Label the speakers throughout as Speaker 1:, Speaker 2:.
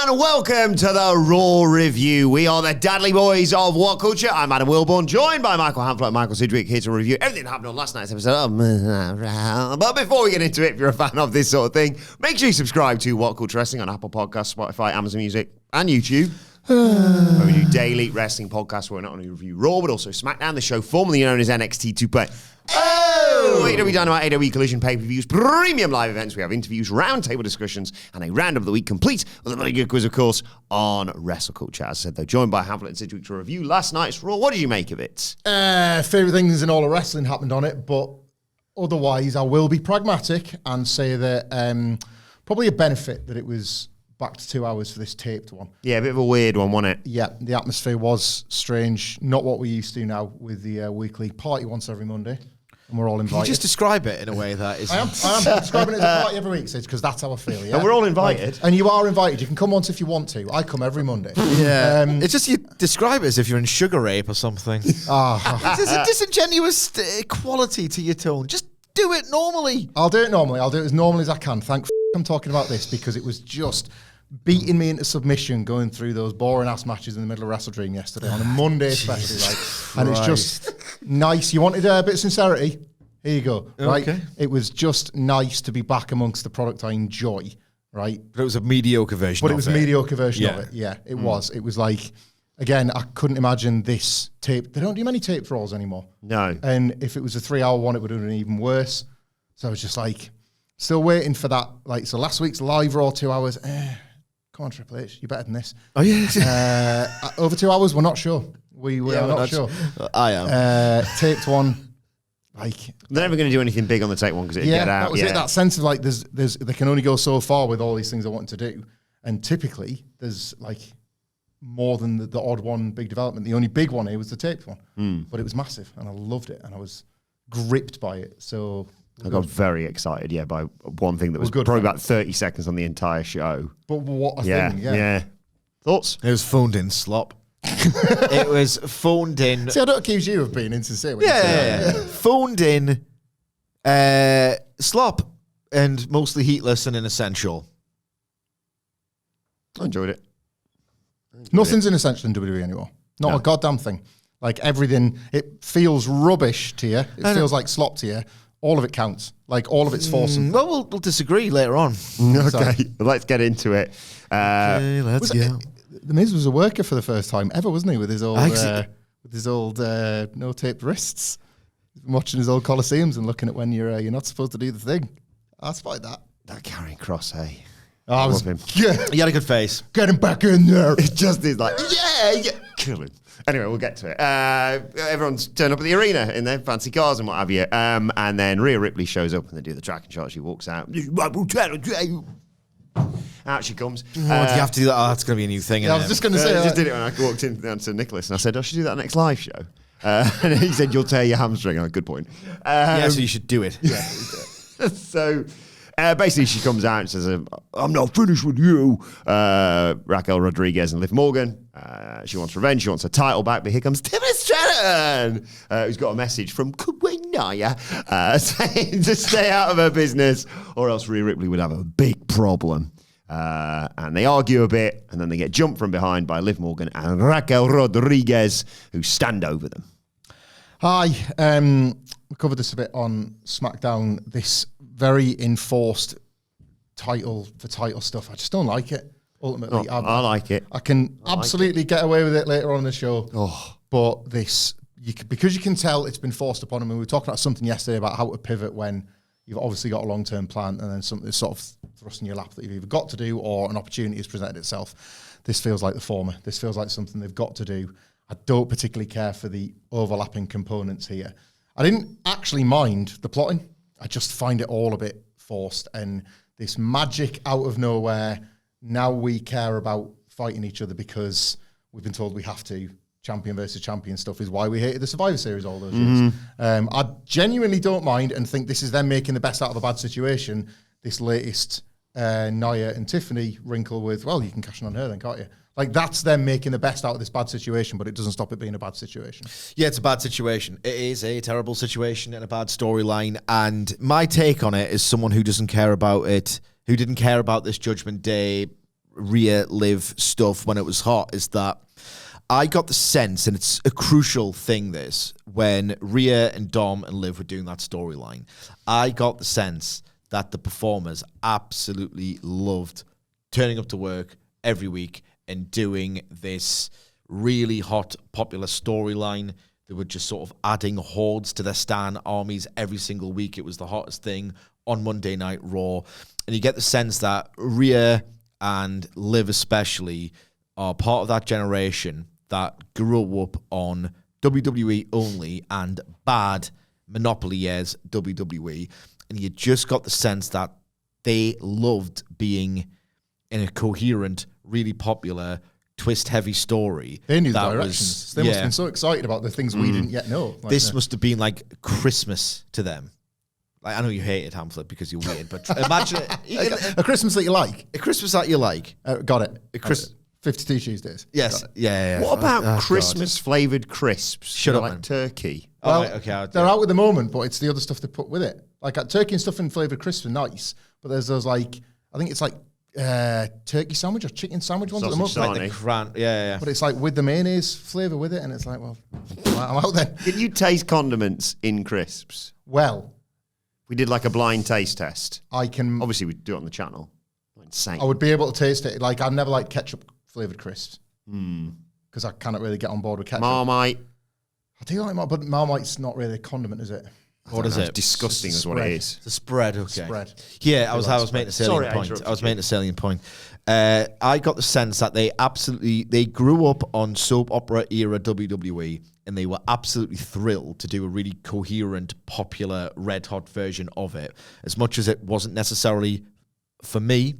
Speaker 1: and welcome to the Raw Review. We are the Dadley Boyz of What Culture. I'm Adam Wilborn, joined by Michael Hamflett and Michael Sidgwick, here to review everything that happened on last night's episode. But before we get into it, if you're a fan of this sort of thing, make sure you subscribe to What Culture Wrestling on Apple Podcasts, Spotify, Amazon Music, and YouTube. Where we do daily wrestling podcasts where we not only review Raw, but also SmackDown, the show formerly known as NXT 2K. AEW Dynamite, AEW Collision pay-per-views, premium live events. We have interviews, roundtable discussions, and a round of the week complete with a bloody good quiz, of course, on WhatCulture. As I said, though, joined by Hamflett and Sidgwick to review last night's Raw. What did you make of it?
Speaker 2: Favourite things in all of wrestling happened on it, but otherwise I will be pragmatic and say that probably a benefit that it was back to 2 hours for this taped one.
Speaker 1: Yeah, a bit of a weird one, wasn't it?
Speaker 2: Yeah, the atmosphere was strange. Not what we're used to now with the weekly party once every Monday. And we're all invited.
Speaker 3: Can you just describe it in a way that is...
Speaker 2: I am describing it as a party every week, because that's how I feel, yeah?
Speaker 1: And we're all invited.
Speaker 2: Like, and you are invited. You can come once if you want to. I come every Monday.
Speaker 3: Yeah. It's just you describe it as if you're in Sugar Rape or something. There's a disingenuous quality to your tone. Just do it normally.
Speaker 2: I'll do it normally. I'll do it as normally as I can. I'm talking about this because it was just beating me into submission going through those boring-ass matches in the middle of Wrestle Dream yesterday, on a Monday especially. And it's just nice. You wanted a bit of sincerity? Here you go. Right?
Speaker 3: Okay.
Speaker 2: It was just nice to be back amongst the product I enjoy, right?
Speaker 3: But it was a mediocre version of it.
Speaker 2: But it was a mediocre version of it. Yeah, it was. It was like, again, I couldn't imagine this tape. They don't do many taped Raws anymore.
Speaker 1: No.
Speaker 2: And if it was a 3-hour one, it would have been even worse. So I was just like, still waiting for that. Like, so last week's live Raw, 2 hours. Come on, Triple H, you're better than this.
Speaker 3: Oh, yeah.
Speaker 2: Over 2 hours, we're not sure. We are not sure.
Speaker 3: I am.
Speaker 2: Taped one, like...
Speaker 1: They're never going to do anything big on the tape one because it'd get out.
Speaker 2: That was it. That sense of like, they can only go so far with all these things I want to do. And typically, there's like more than the odd one big development. The only big one here was the taped one. But it was massive, and I loved it, and I was gripped by it. So...
Speaker 1: I got very excited, by one thing that was probably about 30 seconds on the entire show.
Speaker 2: But what a thing,
Speaker 1: yeah. Thoughts?
Speaker 3: It was phoned in slop. It was phoned in.
Speaker 2: See, I don't accuse you of being insincere.
Speaker 3: Yeah. Phoned in slop and mostly heatless and inessential.
Speaker 1: I enjoyed it.
Speaker 2: Nothing's inessential in WWE anymore. Not a goddamn thing. Like everything, it feels rubbish to you. It feels like slop to you. All of it counts. Like, all of it's forced.
Speaker 3: Well, we'll disagree later on.
Speaker 1: Okay, let's get into it.
Speaker 3: Okay, let's go.
Speaker 2: The Miz was a worker for the first time ever, wasn't he? With his old, no taped wrists, watching his old Coliseums and looking at when you're not supposed to do the thing. I spotted that.
Speaker 1: That carrying cross, hey.
Speaker 2: I was
Speaker 1: him.
Speaker 3: He had a good face.
Speaker 2: Get him back in there.
Speaker 1: It just is like, yeah, kill him. Anyway, we'll get to it. Everyone's turned up at the arena in their fancy cars and what have you. And then Rhea Ripley shows up and they do the tracking shot. She walks out. Out she comes.
Speaker 3: Do you have to do that? Oh, that's going to be a new thing.
Speaker 2: Yeah, I was just going to say
Speaker 1: I just did it when I walked in to Nicholas and I said, I should do that next live show. And he said, you'll tear your hamstring. Oh, good point.
Speaker 3: Yeah, so you should do it.
Speaker 1: Yeah. So... basically, she comes out and says, I'm not finished with you. Raquel Rodriguez and Liv Morgan. She wants revenge. She wants her title back. But here comes Tiffany Stratton, who's got a message from Kuwainaya saying to stay out of her business or else Rhea Ripley would have a big problem. And they argue a bit and then they get jumped from behind by Liv Morgan and Raquel Rodriguez, who stand over them.
Speaker 2: Hi. We covered this a bit on SmackDown. This very enforced title for title stuff. I just don't like it. Ultimately,
Speaker 1: I like it.
Speaker 2: I can absolutely get away with it later on in the show. But this, because you can tell it's been forced upon them. And we were talking about something yesterday about how to pivot when you've obviously got a long-term plan and then something that's sort of thrust in your lap that you've either got to do or an opportunity has presented itself. This feels like the former. This feels like something they've got to do. I don't particularly care for the overlapping components here. I didn't actually mind the plotting. I just find it all a bit forced and this magic out of nowhere. Now we care about fighting each other because we've been told we have to. Champion versus champion stuff is why we hated the Survivor Series all those years. I genuinely don't mind and think this is them making the best out of a bad situation. This latest Nia and Tiffany wrinkle with, well, you can cash in on her then, can't you? Like, that's them making the best out of this bad situation, but it doesn't stop it being a bad situation.
Speaker 3: Yeah, it's a bad situation. It is a terrible situation and a bad storyline. And my take on it is someone who doesn't care about it, who didn't care about this Judgment Day Rhea Liv stuff when it was hot is that I got the sense, and it's a crucial thing, this, when Rhea and Dom and Liv were doing that storyline, I got the sense that the performers absolutely loved turning up to work every week and doing this really hot, popular storyline. They were just sort of adding hordes to their stan armies every single week. It was the hottest thing on Monday Night Raw. And you get the sense that Rhea and Liv especially are part of that generation that grew up on WWE only and bad Monopoly years WWE. And you just got the sense that they loved being in a coherent, really popular, twist-heavy story.
Speaker 2: They knew the directions. They must have been so excited about the things we didn't yet know.
Speaker 3: This must have been like Christmas to them. Like, I know you hated Hamlet because you're weird, but imagine
Speaker 2: a Christmas that you like.
Speaker 3: A Christmas that you like.
Speaker 2: Got it. 52 Tuesdays.
Speaker 3: Yes. Yeah.
Speaker 1: What about Christmas-flavoured crisps?
Speaker 3: Shut up,
Speaker 1: like
Speaker 3: man.
Speaker 1: turkey.
Speaker 2: Well,
Speaker 3: right, okay,
Speaker 2: they're out at the moment, but it's the other stuff they put with it. Like turkey and stuff in flavoured crisps are nice, but there's those like, I think it's like turkey sandwich or chicken sandwich ones at the moment.
Speaker 1: Sausage
Speaker 3: Yeah.
Speaker 2: But it's like with the mayonnaise flavour with it, and it's like, well, I'm out then.
Speaker 1: Can you taste condiments in crisps?
Speaker 2: Well,
Speaker 1: We did like a blind taste test.
Speaker 2: I can.
Speaker 1: Obviously, we do it on the channel. Insane.
Speaker 2: I would be able to taste it. Like, I've never liked ketchup flavoured crisps. Because I cannot really get on board with ketchup.
Speaker 1: Marmite.
Speaker 2: I do like Marmite, but Marmite's not really a condiment, is it?
Speaker 3: What is it?
Speaker 1: Disgusting is what it is.
Speaker 3: It's a spread, okay.
Speaker 2: Spread.
Speaker 3: Yeah, I was making a salient point. I was making a salient point. I got the sense that they grew up on soap opera era WWE, and they were absolutely thrilled to do a really coherent, popular, red hot version of it. As much as it wasn't necessarily for me,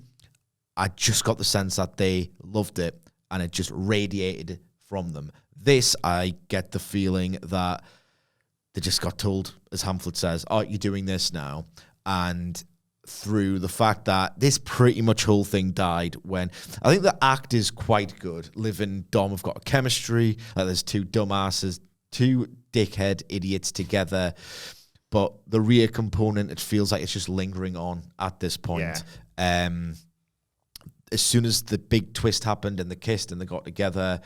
Speaker 3: I just got the sense that they loved it, and it just radiated from them. This, I get the feeling that they just got told, as Hamlet says, oh, you're doing this now. And through the fact that this pretty much whole thing died when I think the act is quite good. Liv and Dom have got a chemistry. Like there's two dumbasses, two dickhead idiots together. But the Rhea component, it feels like it's just lingering on at this point. Yeah. As soon as the big twist happened and they kissed and they got together,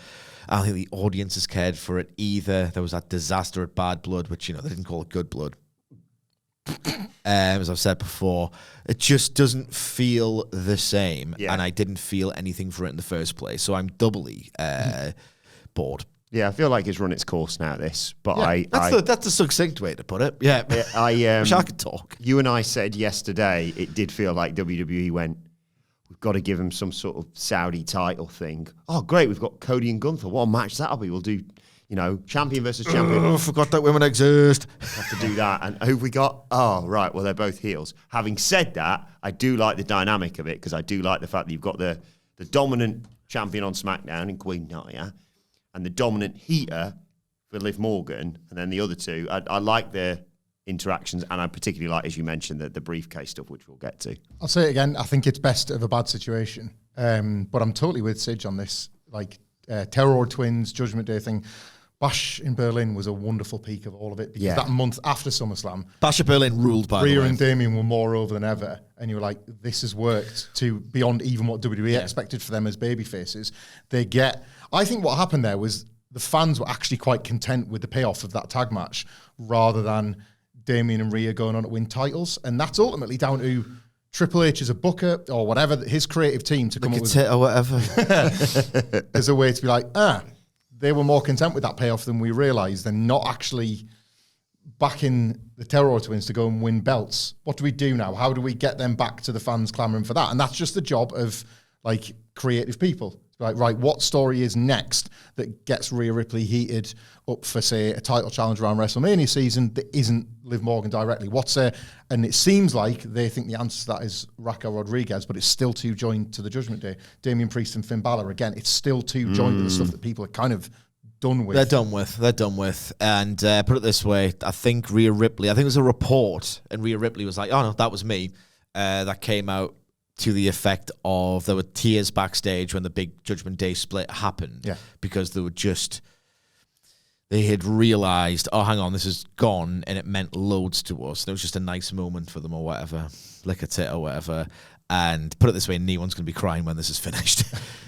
Speaker 3: I don't think the audiences cared for it either. There was that disaster at Bad Blood, which, they didn't call it Good Blood. As I've said before, it just doesn't feel the same. Yeah. And I didn't feel anything for it in the first place. So I'm doubly bored.
Speaker 1: Yeah, I feel like it's run its course now, this. But
Speaker 3: yeah, that's a succinct way to put it. Yeah.
Speaker 1: I
Speaker 3: wish I could talk.
Speaker 1: You and I said yesterday it did feel like WWE went, we've got to give him some sort of Saudi title thing. Oh, great, we've got Cody and Gunther. What a match that'll be. We'll do, champion versus champion.
Speaker 3: Oh, forgot that women exist.
Speaker 1: Have to do that. And who've we got? Oh, right, well, they're both heels. Having said that, I do like the dynamic of it, because I do like the fact that you've got the dominant champion on SmackDown in Queen Nia and the dominant heater for Liv Morgan, and then the other two. I like their interactions, and I particularly like, as you mentioned, the briefcase stuff, which we'll get to.
Speaker 2: I'll say it again. I think it's best of a bad situation, but I'm totally with Sidge on this. Like Terror Twins, Judgment Day thing. Bash in Berlin was a wonderful peak of all of it, because that month after SummerSlam,
Speaker 3: Bash in Berlin ruled, by the way.
Speaker 2: Rhea and Damien were more over than ever, and you were like, this has worked to beyond even what WWE expected for them as baby faces. I think what happened there was the fans were actually quite content with the payoff of that tag match, rather than Damien and Rhea going on to win titles. And that's ultimately down to Triple H as a booker or whatever, his creative team to come up with
Speaker 3: or whatever
Speaker 2: as a way to be like, they were more content with that payoff than we realised, and not actually backing the Terror Twins to go and win belts. What do we do now? How do we get them back to the fans clamouring for that? And that's just the job of like creative people. Like, right, what story is next that gets Rhea Ripley heated up for, say, a title challenge around WrestleMania season that isn't Liv Morgan directly? And it seems like they think the answer to that is Raquel Rodriguez, but it's still too joined to the Judgment Day. Damian Priest and Finn Balor, again, it's still too joined to the stuff that people are kind of done with.
Speaker 3: They're done with. And put it this way, I think there's a report, and Rhea Ripley was like, oh no, that was me, that came out to the effect of there were tears backstage when the big Judgment Day split happened. Yeah. Because they had realised, oh, hang on, this is gone, and it meant loads to us. And it was just a nice moment for them or whatever, lick a tit or whatever. And put it this way, no one's going to be crying when this is finished.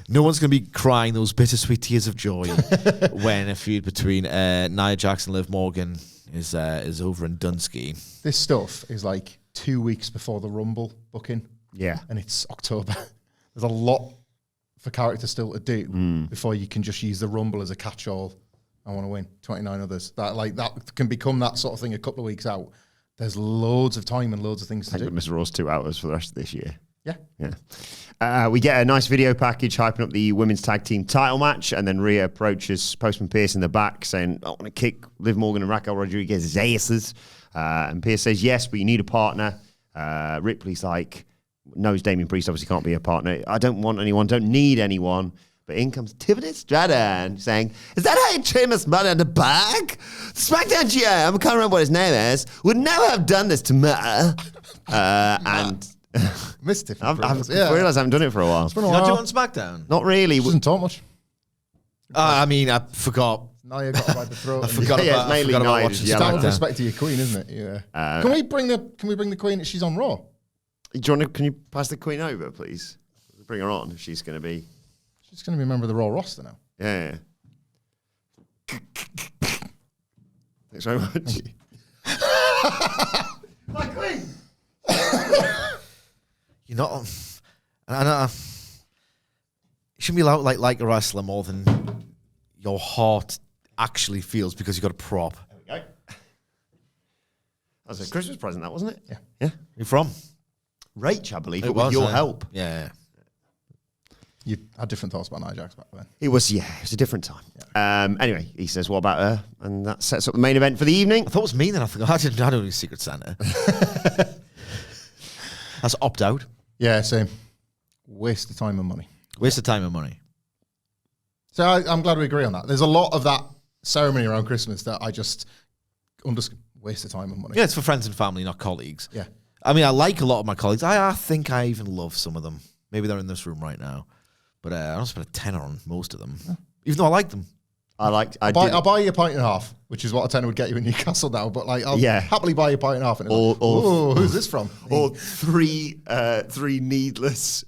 Speaker 3: No one's going to be crying those bittersweet tears of joy when a feud between Nia Jax and Liv Morgan is over in Dunsky.
Speaker 2: This stuff is like 2 weeks before the Rumble booking.
Speaker 1: Yeah.
Speaker 2: And it's October. There's a lot for characters still to do before you can just use the Rumble as a catch-all. I want to win 29 others. That can become that sort of thing a couple of weeks out. There's loads of time and loads of things to do.
Speaker 1: Mr. Raw's 2 hours for the rest of this year.
Speaker 2: Yeah.
Speaker 1: We get a nice video package hyping up the women's tag team title match, and then Rhea approaches Postman Pearce in the back saying, I want to kick Liv Morgan and Raquel Rodriguez's asses. And Pearce says, yes, but you need a partner. Ripley's like, knows Damien Priest obviously can't be a partner. I don't want anyone, don't need anyone. But in comes Tiffany Stratton saying, is that how you trim us money in the bag? SmackDown GM, I can't remember what his name is, would never have done this to me. And
Speaker 2: Missed it.
Speaker 1: I've realised I haven't done it for a while.
Speaker 3: Did you not do it on SmackDown?
Speaker 1: Not really.
Speaker 2: Doesn't talk much.
Speaker 3: I mean, I forgot.
Speaker 2: Now you got by the throat.
Speaker 3: I forgot about
Speaker 1: Nia
Speaker 3: watching
Speaker 1: is
Speaker 2: It's out of
Speaker 3: SmackDown.
Speaker 2: respect to your queen, isn't it? Yeah. Can we bring the queen? She's on Raw.
Speaker 1: Can you pass the Queen over, please? Bring her on if she's going to be...
Speaker 2: She's going to be a member of the Raw roster now.
Speaker 1: Yeah. Thanks very much. My Queen!
Speaker 3: You're not on... You shouldn't be allowed to like a wrestler more than your heart actually feels because you got a prop.
Speaker 1: There we go. That was a Christmas present, that, wasn't it?
Speaker 2: Yeah.
Speaker 1: Yeah.
Speaker 3: Where you from?
Speaker 1: Rach, I believe, but with your help.
Speaker 3: Yeah.
Speaker 2: You had different thoughts about Nia Jax back then.
Speaker 1: It was a different time. Yeah. Anyway, he says, what about her? And that sets up the main event for the evening.
Speaker 3: I thought it was me then. I thought, I don't need Secret Santa. That's opt out.
Speaker 2: Yeah, same. Waste of time and money.
Speaker 3: Waste of time and money.
Speaker 2: So I'm glad we agree on that. There's a lot of that ceremony around Christmas that I just waste of time and money.
Speaker 3: Yeah, it's for friends and family, not colleagues.
Speaker 2: Yeah.
Speaker 3: I mean, I like a lot of my colleagues. I think I even love some of them. Maybe they're in this room right now. But I don't spend a tenner on most of them, even though I like them.
Speaker 2: I'll buy you a pint and a half, which is what a tenner would get you in Newcastle now. But I'll happily buy you a pint and a half. And who's this from?
Speaker 1: Or three needless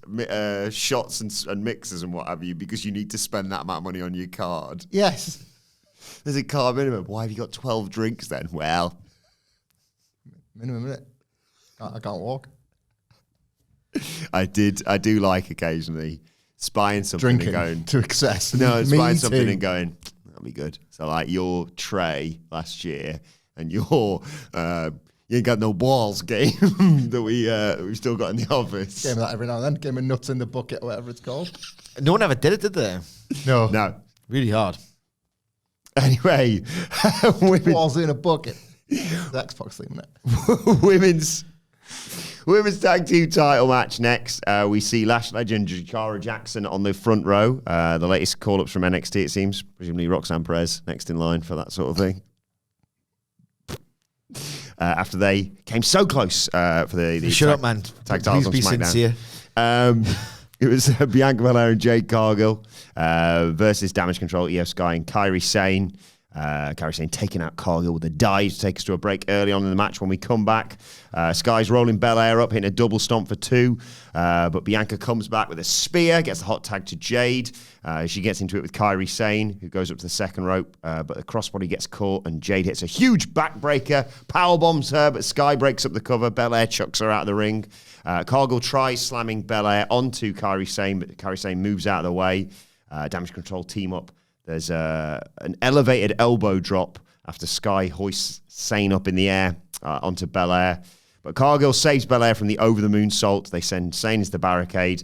Speaker 1: shots and mixers and what have you, because you need to spend that amount of money on your card.
Speaker 2: Yes.
Speaker 1: There's a card minimum. Why have you got 12 drinks then? Well,
Speaker 2: minimum, innit? I can't walk.
Speaker 1: I do like occasionally spying something
Speaker 2: Drinking
Speaker 1: and going
Speaker 2: to excess.
Speaker 1: No, spying something and going, that'll be good. So like your tray last year and your you ain't got no balls game that we still got in the office.
Speaker 2: Game of that every now and then. Game of nuts in the bucket or whatever it's called.
Speaker 3: No one ever did it, did they?
Speaker 2: No.
Speaker 3: Really hard.
Speaker 1: Anyway,
Speaker 2: balls in a bucket. The Xbox theme, isn't it?
Speaker 1: Women's tag team title match next. We see Lash legend Jakara Jackson on the front row. The latest call-ups from NXT, it seems. Presumably Roxanne Perez next in line for that sort of thing. After they came so close for the
Speaker 3: shut up, man.
Speaker 1: Tag titles
Speaker 3: Please
Speaker 1: on
Speaker 3: be
Speaker 1: SmackDown.
Speaker 3: sincere.
Speaker 1: It was Bianca Belair and Jade Cargill versus Damage Control, Io Sky and Kairi Sane. Kairi Sane taking out Cargill with a dive to take us to a break early on in the match. When we come back, Sky's rolling Belair up, hitting a double stomp for 2. But Bianca comes back with a spear, gets the hot tag to Jade. She gets into it with Kairi Sane, who goes up to the second rope. But the crossbody gets caught, and Jade hits a huge backbreaker, power bombs her, but Sky breaks up the cover. Belair chucks her out of the ring. Cargill tries slamming Belair onto Kairi Sane, but Kairi Sane moves out of the way. Damage Control team up. There's an elevated elbow drop after Sky hoists Sane up in the air onto Belair. But Cargill saves Belair from the over-the-moon salt. They send Sane into the barricade.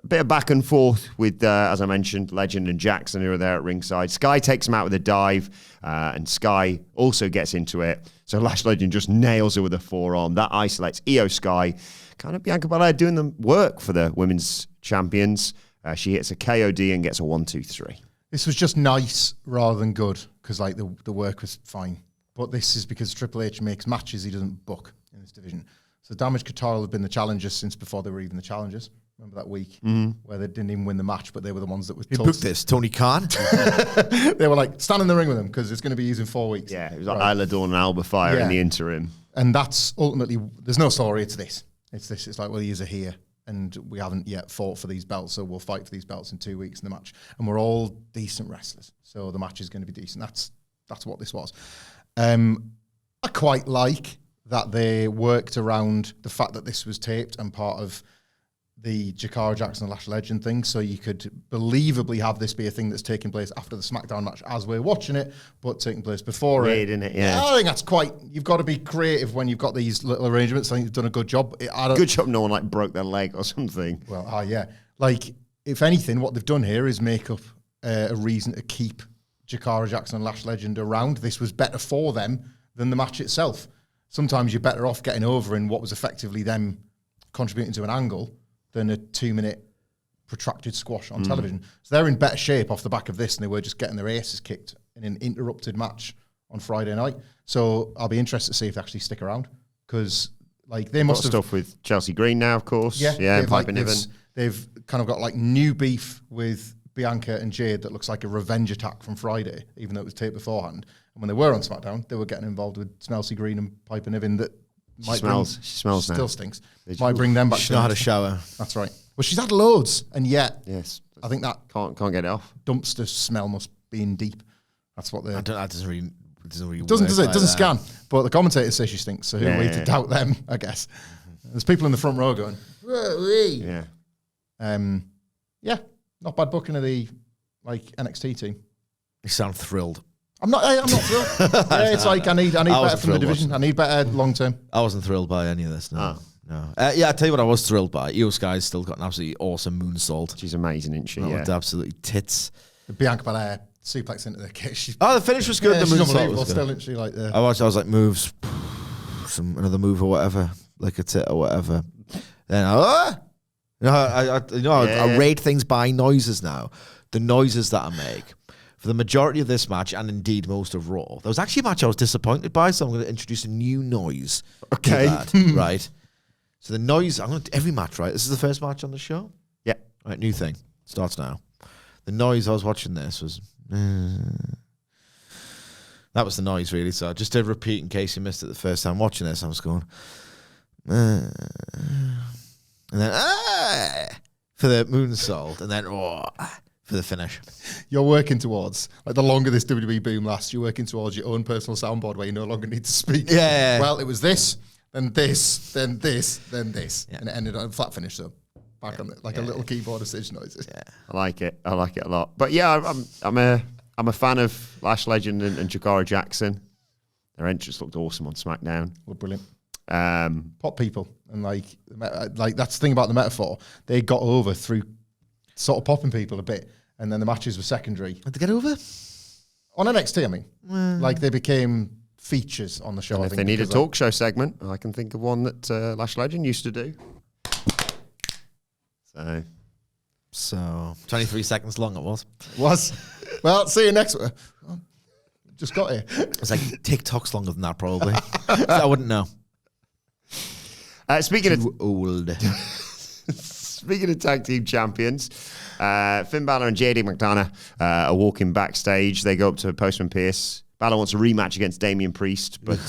Speaker 1: A bit of back and forth with, as I mentioned, Legend and Jackson, who are there at ringside. Sky takes him out with a dive, and Sky also gets into it. So Lash Legend just nails her with a forearm. That isolates Io Sky. Kind of Bianca Belair doing the work for the women's champions. She hits a KOD and gets a 1-2-3.
Speaker 2: This was just nice rather than good, because the work was fine. But this is because Triple H makes matches he doesn't book in this division. So Damage Control have been the challengers since before they were even the challengers. Remember that week where they didn't even win the match, but they were the ones that were
Speaker 3: Who booked this? Tony Khan?
Speaker 2: They were like, stand in the ring with them because it's going to be used in 4 weeks.
Speaker 1: Yeah, it was like Isla Dawn and Alba Fire in the interim.
Speaker 2: And that's ultimately, there's no story, it's this. It's this. It's like, well, use it here. and we haven't yet fought for these belts, so we'll fight for these belts in 2 weeks in the match. And we're all decent wrestlers, so the match is going to be decent. That's what this was. I quite like that they worked around the fact that this was taped and part of the Jakara Jackson Lash Legend thing, so you could believably have this be a thing that's taking place after the SmackDown match as we're watching it, but taking place before it.
Speaker 1: In it, yeah.
Speaker 2: I think that's you've got to be creative when you've got these little arrangements. I think you've done a good job.
Speaker 1: Good job no one like broke their leg or something.
Speaker 2: Well, yeah. Like, if anything, what they've done here is make up a reason to keep Jakara Jackson and Lash Legend around. This was better for them than the match itself. Sometimes you're better off getting over in what was effectively them contributing to an angle than a 2-minute protracted squash on television. So they're in better shape off the back of this, and they were just getting their aces kicked in an interrupted match on Friday night. So I'll be interested to see if they actually stick around, because like they must have
Speaker 1: stuff with Chelsea Green now, of course.
Speaker 2: Yeah,
Speaker 1: and Piper Niven.
Speaker 2: They've kind of got like new beef with Bianca and Jade that looks like a revenge attack from Friday, even though it was taped beforehand. And when they were on SmackDown, they were getting involved with Chelsea Green and Piper Niven that
Speaker 1: She smells now.
Speaker 2: Still stinks. Might bring them back.
Speaker 3: She's not had a shower.
Speaker 2: That's right. Well, she's had loads, and yet,
Speaker 1: yes,
Speaker 2: I think that
Speaker 1: can't get it off.
Speaker 2: dumpster smell must be in deep. That's what
Speaker 3: that doesn't really
Speaker 2: does it?
Speaker 3: like
Speaker 2: Doesn't
Speaker 3: that.
Speaker 2: scan. But the commentators say she stinks, so who are we to doubt them? I guess there's people in the front row going,
Speaker 1: yeah,
Speaker 2: yeah, not bad booking of the NXT team.
Speaker 3: You sound thrilled.
Speaker 2: I'm not thrilled. Yeah, it's like I need better from the division. I need better long term.
Speaker 3: I wasn't thrilled by any of this. No. Yeah, I tell you what, I was thrilled by. Io Sky's still got an absolutely awesome moonsault.
Speaker 1: She's amazing, isn't she?
Speaker 3: With absolutely tits.
Speaker 2: The Bianca Belair suplex into the cage.
Speaker 3: The finish was good.
Speaker 2: Yeah,
Speaker 3: the moonsault was
Speaker 2: still,
Speaker 3: good.
Speaker 2: literally like
Speaker 3: I was like moves, another move or whatever, like a tit or whatever. Then I rate things by noises now. The noises that I make. For the majority of this match, and indeed most of Raw, there was actually a match I was disappointed by, so I'm going to introduce a new noise.
Speaker 1: Okay.
Speaker 3: To that, right? So the noise, I'm going to every match, right? This is the first match on the show?
Speaker 1: Yeah.
Speaker 3: Right, new thing. Starts now. The noise I was watching this was... that was the noise, really. So just to repeat, in case you missed it the first time watching this, I was going... and then... for the moonsault, and then... for the finish.
Speaker 2: You're working towards, like the longer this WWE boom lasts, you're working towards your own personal soundboard where you no longer need to speak.
Speaker 3: Yeah.
Speaker 2: Well, it was this, then this, then this, then this. Yeah. And it ended on a flat finish, so back on it, like a little keyboard of stitch noises.
Speaker 3: Yeah.
Speaker 1: I like it a lot. But yeah, I'm a fan of Lash Legend and Jakara Jackson. Their entrance looked awesome on SmackDown.
Speaker 2: Well, brilliant. Pop people. And like that's the thing about the metaphor. They got over through sort of popping people a bit, and then the matches were secondary.
Speaker 3: Had to get over?
Speaker 2: On NXT, I mean. Like, they became features on the show.
Speaker 1: And if they need a talk show segment, I can think of one that Lash Legend used to do.
Speaker 3: So 23 seconds long it was.
Speaker 2: Well, see you next week. Just got here.
Speaker 3: It's like TikTok's longer than that, probably. I wouldn't know.
Speaker 1: Speaking of
Speaker 3: old...
Speaker 1: Speaking of tag team champions, Finn Balor and JD McDonough are walking backstage. They go up to Postman Pearce. Balor wants a rematch against Damian Priest, but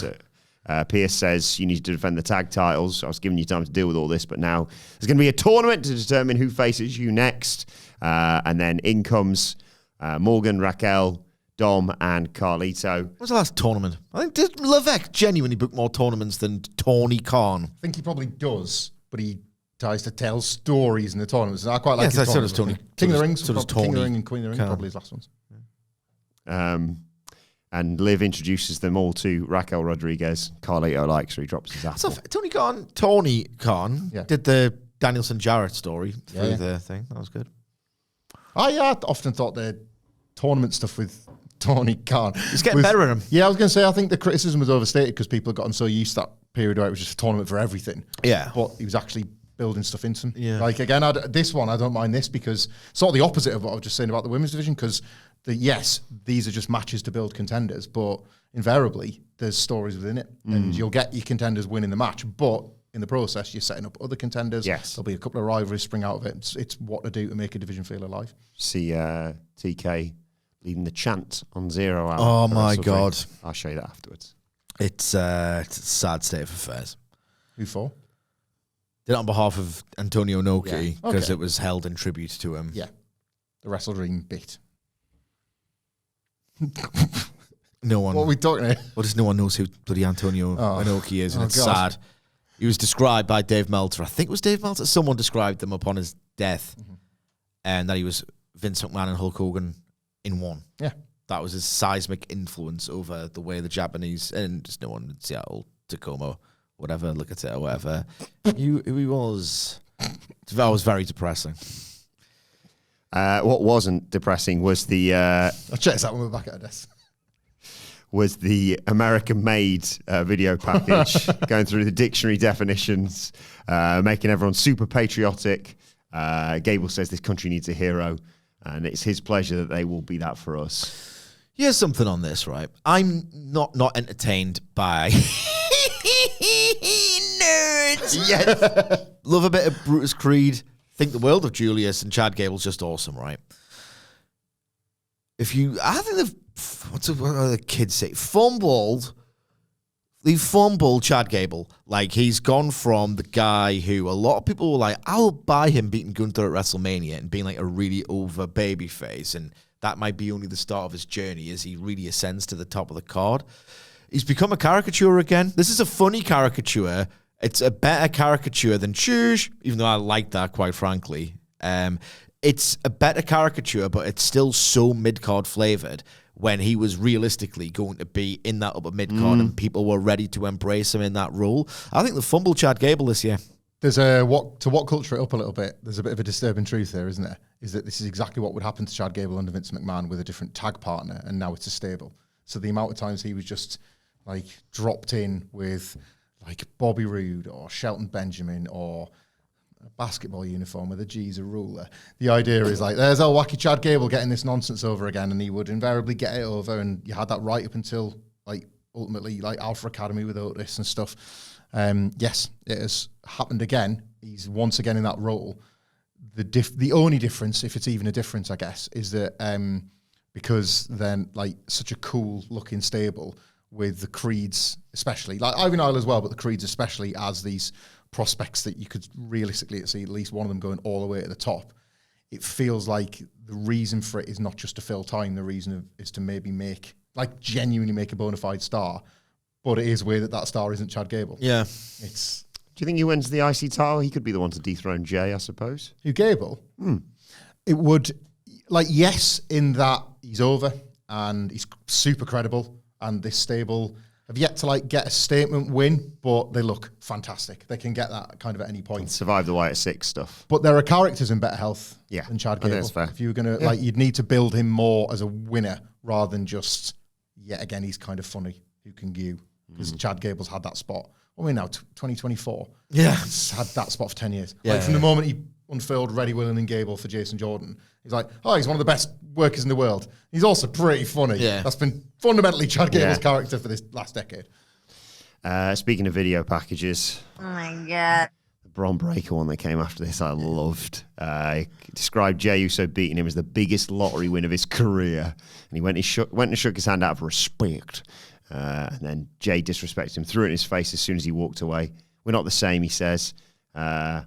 Speaker 1: Pearce says you need to defend the tag titles. I was giving you time to deal with all this, but now there's going to be a tournament to determine who faces you next. And then in comes Morgan, Raquel, Dom, and Carlito.
Speaker 3: What was the last tournament? I think did Levesque genuinely book more tournaments than Tony Khan?
Speaker 2: I think he probably does, but he tries to tell stories in the tournaments. And I quite like his
Speaker 3: so does Tony.
Speaker 2: King of the Rings.
Speaker 3: So does Tony.
Speaker 2: King of the Ring and Queen of the Ring, probably his last ones.
Speaker 1: And Liv introduces them all to Raquel Rodriguez. Carlito likes her. He drops his apple.
Speaker 3: So Tony Khan did the Danielson Jarrett story through the thing. That was good.
Speaker 2: I often thought the tournament stuff with Tony Khan.
Speaker 3: He's getting better at him.
Speaker 2: Yeah, I was going to say, I think the criticism was overstated because people had gotten so used to that period where it was just a tournament for everything.
Speaker 3: Yeah.
Speaker 2: But he was actually building stuff into them.
Speaker 3: Yeah.
Speaker 2: Like, again, this one, I don't mind this because sort of the opposite of what I was just saying about the women's division, because yes, these are just matches to build contenders, but invariably there's stories within it, and you'll get your contenders winning the match, but in the process, you're setting up other contenders.
Speaker 1: Yes.
Speaker 2: There'll be a couple of rivalries spring out of it. It's what to do to make a division feel alive.
Speaker 1: See TK leading the chant on 0 Hour.
Speaker 3: Oh my God.
Speaker 1: I'll show you that afterwards.
Speaker 3: It's a sad state of affairs.
Speaker 2: Who for?
Speaker 3: Did it on behalf of Antonio Inoki
Speaker 2: Yeah.
Speaker 3: because
Speaker 2: Okay.
Speaker 3: it was held in tribute to him.
Speaker 2: Yeah. The Wrestle Dream bit.
Speaker 3: No one.
Speaker 2: What are we talking about?
Speaker 3: Well, just no one knows who bloody Antonio Inoki is, and it's
Speaker 2: God.
Speaker 3: sad. He was described by Dave Meltzer. I think it was Dave Meltzer. Someone described him upon his death, and that he was Vince McMahon and Hulk Hogan in one.
Speaker 2: Yeah.
Speaker 3: That was his seismic influence over the way the Japanese and just no one in Seattle, Tacoma, whatever, look at it or whatever. Who he was. That was very depressing.
Speaker 1: What wasn't depressing was the
Speaker 2: I'll check this out when we're back at our desk.
Speaker 1: was the American-made video package, going through the dictionary definitions, making everyone super patriotic. Gable says this country needs a hero, and it's his pleasure that they will be that for us.
Speaker 3: Here's something on this, right? I'm not entertained by nerds. Yes. Love a bit of Brutus Creed. Think the world of Julius, and Chad Gable's just awesome, right? I think what do the kids say? They fumbled Chad Gable. Like, he's gone from the guy who a lot of people were like, I'll buy him beating Gunther at WrestleMania and being like a really over baby face, and that might be only the start of his journey as he really ascends to the top of the card. He's become a caricature again. This is a funny caricature. It's a better caricature than Shush, even though I like that, quite frankly. It's a better caricature, but it's still so mid-card flavored when he was realistically going to be in that upper mid-card and people were ready to embrace him in that role. I think they fumbled Chad Gable this year.
Speaker 2: There's what culture it up a little bit. There's a bit of a disturbing truth there, isn't there? Is that this is exactly what would happen to Chad Gable under Vince McMahon with a different tag partner, and now it's a stable. So the amount of times he was just like dropped in with like Bobby Roode or Shelton Benjamin or a basketball uniform with a G's a ruler. The idea is like, there's old wacky Chad Gable getting this nonsense over again, and he would invariably get it over, and you had that right up until like ultimately like Alpha Academy with Otis and stuff. Yes, it has happened again. He's once again in that role. The only difference, if it's even a difference, I guess, is that because then like such a cool looking stable with the Creeds, especially like Ivy Nile as well, but the Creeds especially as these prospects that you could realistically see at least one of them going all the way to the top. It feels like the reason for it is not just to fill time. The reason is to maybe genuinely make a bona fide star. But it is weird that star isn't Chad Gable.
Speaker 3: Yeah.
Speaker 1: Do you think he wins the IC title? He could be the one to dethrone Jey, I suppose.
Speaker 2: Who, Gable? It would, yes, in that he's over and he's super credible, and this stable have yet to get a statement win, but they look fantastic. They can get that kind of at any point.
Speaker 1: Survive the White at 6 stuff.
Speaker 2: But there are characters in better health than Chad Gable.
Speaker 1: That's fair.
Speaker 2: If you were going to, you'd need to build him more as a winner rather than just, yet again, he's kind of funny. Who can you? Because Chad Gable's had that spot. What are we now, 2024?
Speaker 3: Yeah.
Speaker 2: He's had that spot for 10 years.
Speaker 3: Yeah,
Speaker 2: From the moment he unfurled Ready, Willing and Gable for Jason Jordan, he's like, he's one of the best workers in the world. He's also pretty funny.
Speaker 3: Yeah.
Speaker 2: That's been fundamentally Chad Gable's character for this last decade.
Speaker 1: Speaking of video packages.
Speaker 4: Oh my God.
Speaker 1: The Bron Breakker one that came after this, I loved. He described Jey Uso beating him as the biggest lottery win of his career. And he went and shook his hand out of respect. And then Jey disrespected him, threw it in his face as soon as he walked away. We're not the same, he says. Bron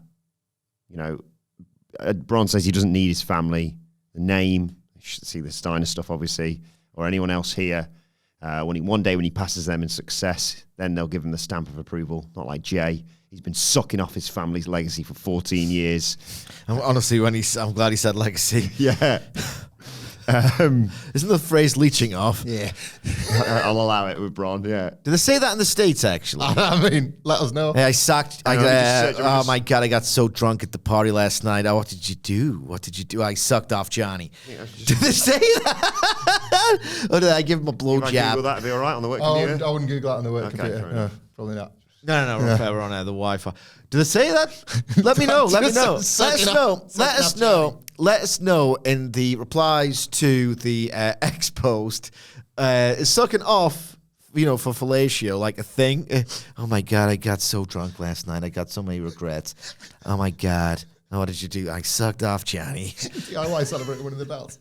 Speaker 1: says he doesn't need his family, the name, you should see the Steiner stuff, obviously, or anyone else here. One day when he passes them in success, then they'll give him the stamp of approval, not like Jey. He's been sucking off his family's legacy for 14 years.
Speaker 3: Honestly, I'm glad he said legacy.
Speaker 1: Yeah.
Speaker 3: Isn't the phrase leeching off?
Speaker 2: Yeah.
Speaker 1: I'll allow it with Bron, yeah.
Speaker 3: Did they say that in the States, actually?
Speaker 2: I mean, let us know.
Speaker 3: Yeah, I sucked. Oh my God, I got so drunk at the party last night. Oh, what did you do? I sucked off Johnny. Did they say that? Or did I give him a blowjob?
Speaker 1: Google that, it'd be all right on the work computer.
Speaker 2: I wouldn't Google that on the work computer.
Speaker 1: Fair enough.
Speaker 2: No, probably not.
Speaker 3: No, we're on the Wi-Fi. Do they say that? Let me know. Let us know in the replies to the X post. Is sucking off, for fellatio like a thing? Oh my God, I got so drunk last night. I got so many regrets. Oh my God. What did you do? I sucked off Johnny.
Speaker 2: DIY celebrating winning the belt.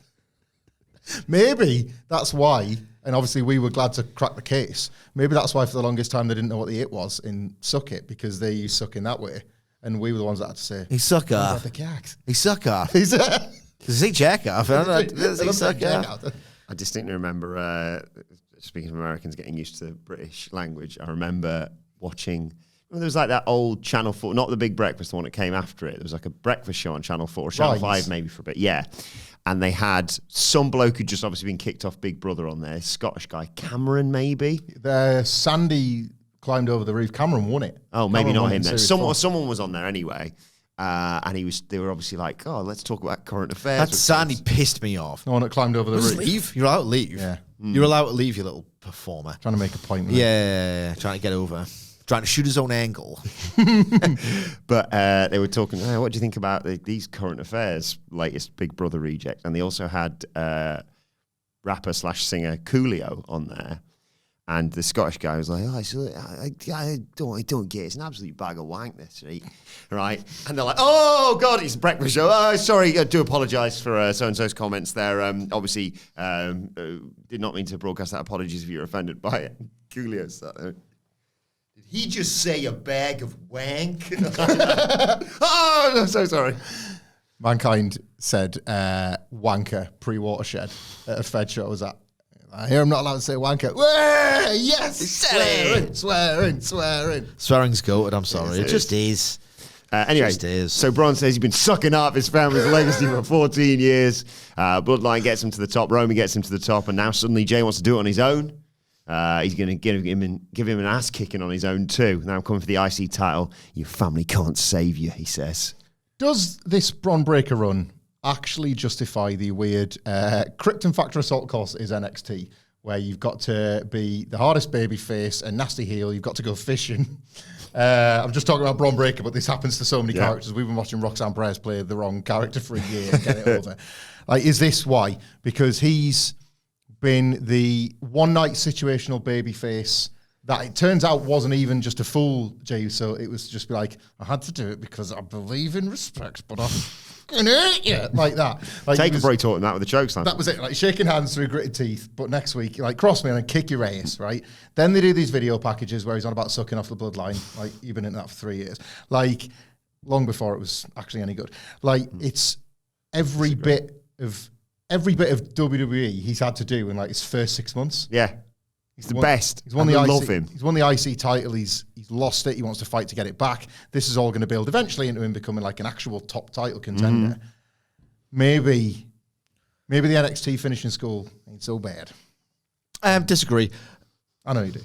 Speaker 2: Maybe that's why, and obviously we were glad to crack the case. Maybe that's why for the longest time they didn't know what the it was in Suck It, because they use suck in that way. and we were the ones that had to say,
Speaker 3: He suck off. He suck off. Does he jack off? I don't know. Does he suck off?
Speaker 1: I distinctly remember, speaking of Americans getting used to British language, I remember watching, there was like that old Channel 4, not the Big Breakfast, the one that came after it. There was like a breakfast show on Channel 4, or Channel 5 maybe for a bit, yeah. And they had some bloke who'd just obviously been kicked off Big Brother on there, Scottish guy, Cameron maybe?
Speaker 2: Sandy climbed over the roof. Cameron won it.
Speaker 1: Oh, maybe not him then. Someone was on there anyway. And they were obviously like, oh, let's talk about current affairs.
Speaker 3: That Sandy pissed me off.
Speaker 2: No one that climbed over the roof.
Speaker 3: Leave? You're allowed to leave.
Speaker 2: Yeah.
Speaker 3: You're allowed to leave, you little performer.
Speaker 2: Trying to make a point.
Speaker 3: Yeah, trying to get over. Trying to shoot his own angle.
Speaker 1: But they were talking, what do you think about these current affairs, latest Big Brother reject? And they also had rapper/singer Coolio on there. And the Scottish guy was like, I don't get it. It's an absolute bag of wank, this, right? And they're like, oh, God, it's a breakfast show. Oh, sorry, I do apologise for so-and-so's comments there. Obviously, did not mean to broadcast that. Apologies if you're offended by it. Coolio sat there. Did he just say a bag of wank? Oh, I'm so sorry.
Speaker 2: Mankind said wanker pre-Watershed at a Fed show I was at. I hear I'm not allowed to say wanker. Yes! Swearing.
Speaker 3: Swearing's goated, I'm sorry.
Speaker 1: Yes,
Speaker 3: it just is.
Speaker 1: Anyway, so Bron says he's been sucking up his family's legacy for 14 years. Bloodline gets him to the top. Roman gets him to the top. And now suddenly Jey wants to do it on his own. He's going to give him an ass kicking on his own too. Now I'm coming for the IC title. Your family can't save you, he says.
Speaker 2: Does this Bron Breakker run actually justify the weird Krypton Factor Assault course is NXT, where you've got to be the hardest baby face, a nasty heel, you've got to go fishing. I'm just talking about Bron Breakker, but this happens to so many characters. We've been watching Roxanne Perez play the wrong character for a year and get it over. Like, is this why? Because he's been the one-night situational baby face that it turns out wasn't even just a fool, Jey Uso. It was just like, I had to do it because I believe in respect, but I'm gonna hurt you. Like that. Like
Speaker 1: Taker probably taught him that with the chokeslam.
Speaker 2: That was it. Like shaking hands through gritted teeth, but next week, like, cross me and kick your ass, right? Then they do these video packages where he's on about sucking off the bloodline. Like, you've been in that for 3 years. Like, long before it was actually any good. Like, it's every bit of WWE he's had to do in like his first 6 months.
Speaker 1: Yeah. He's the best.
Speaker 2: He's won the IC.
Speaker 1: Love him.
Speaker 2: He's won the IC title. He's lost it. He wants to fight to get it back. This is all going to build eventually into him becoming like an actual top title contender. Maybe the NXT finishing school ain't so bad.
Speaker 3: Disagree.
Speaker 2: I know you do.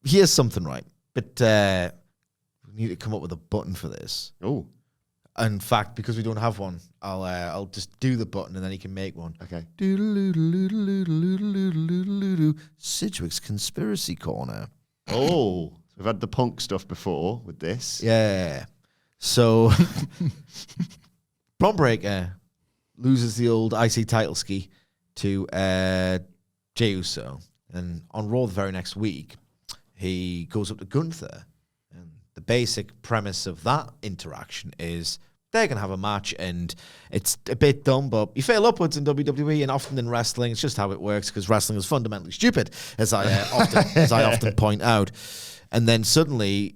Speaker 3: Here's something, right? But we need to come up with a button for this.
Speaker 1: Oh.
Speaker 3: In fact, because we don't have one, I'll just do the button and then he can make one.
Speaker 1: Okay.
Speaker 3: Sidgwick's Conspiracy Corner.
Speaker 1: Oh, we've had the punk stuff before with this.
Speaker 3: Yeah. So, Bron Breakker loses the old IC title ski to Jey Uso. And on Raw the very next week, he goes up to Gunther. And the basic premise of that interaction is they're going to have a match, and it's a bit dumb, but you fail upwards in WWE, and often in wrestling, it's just how it works, because wrestling is fundamentally stupid, as I often point out. And then suddenly,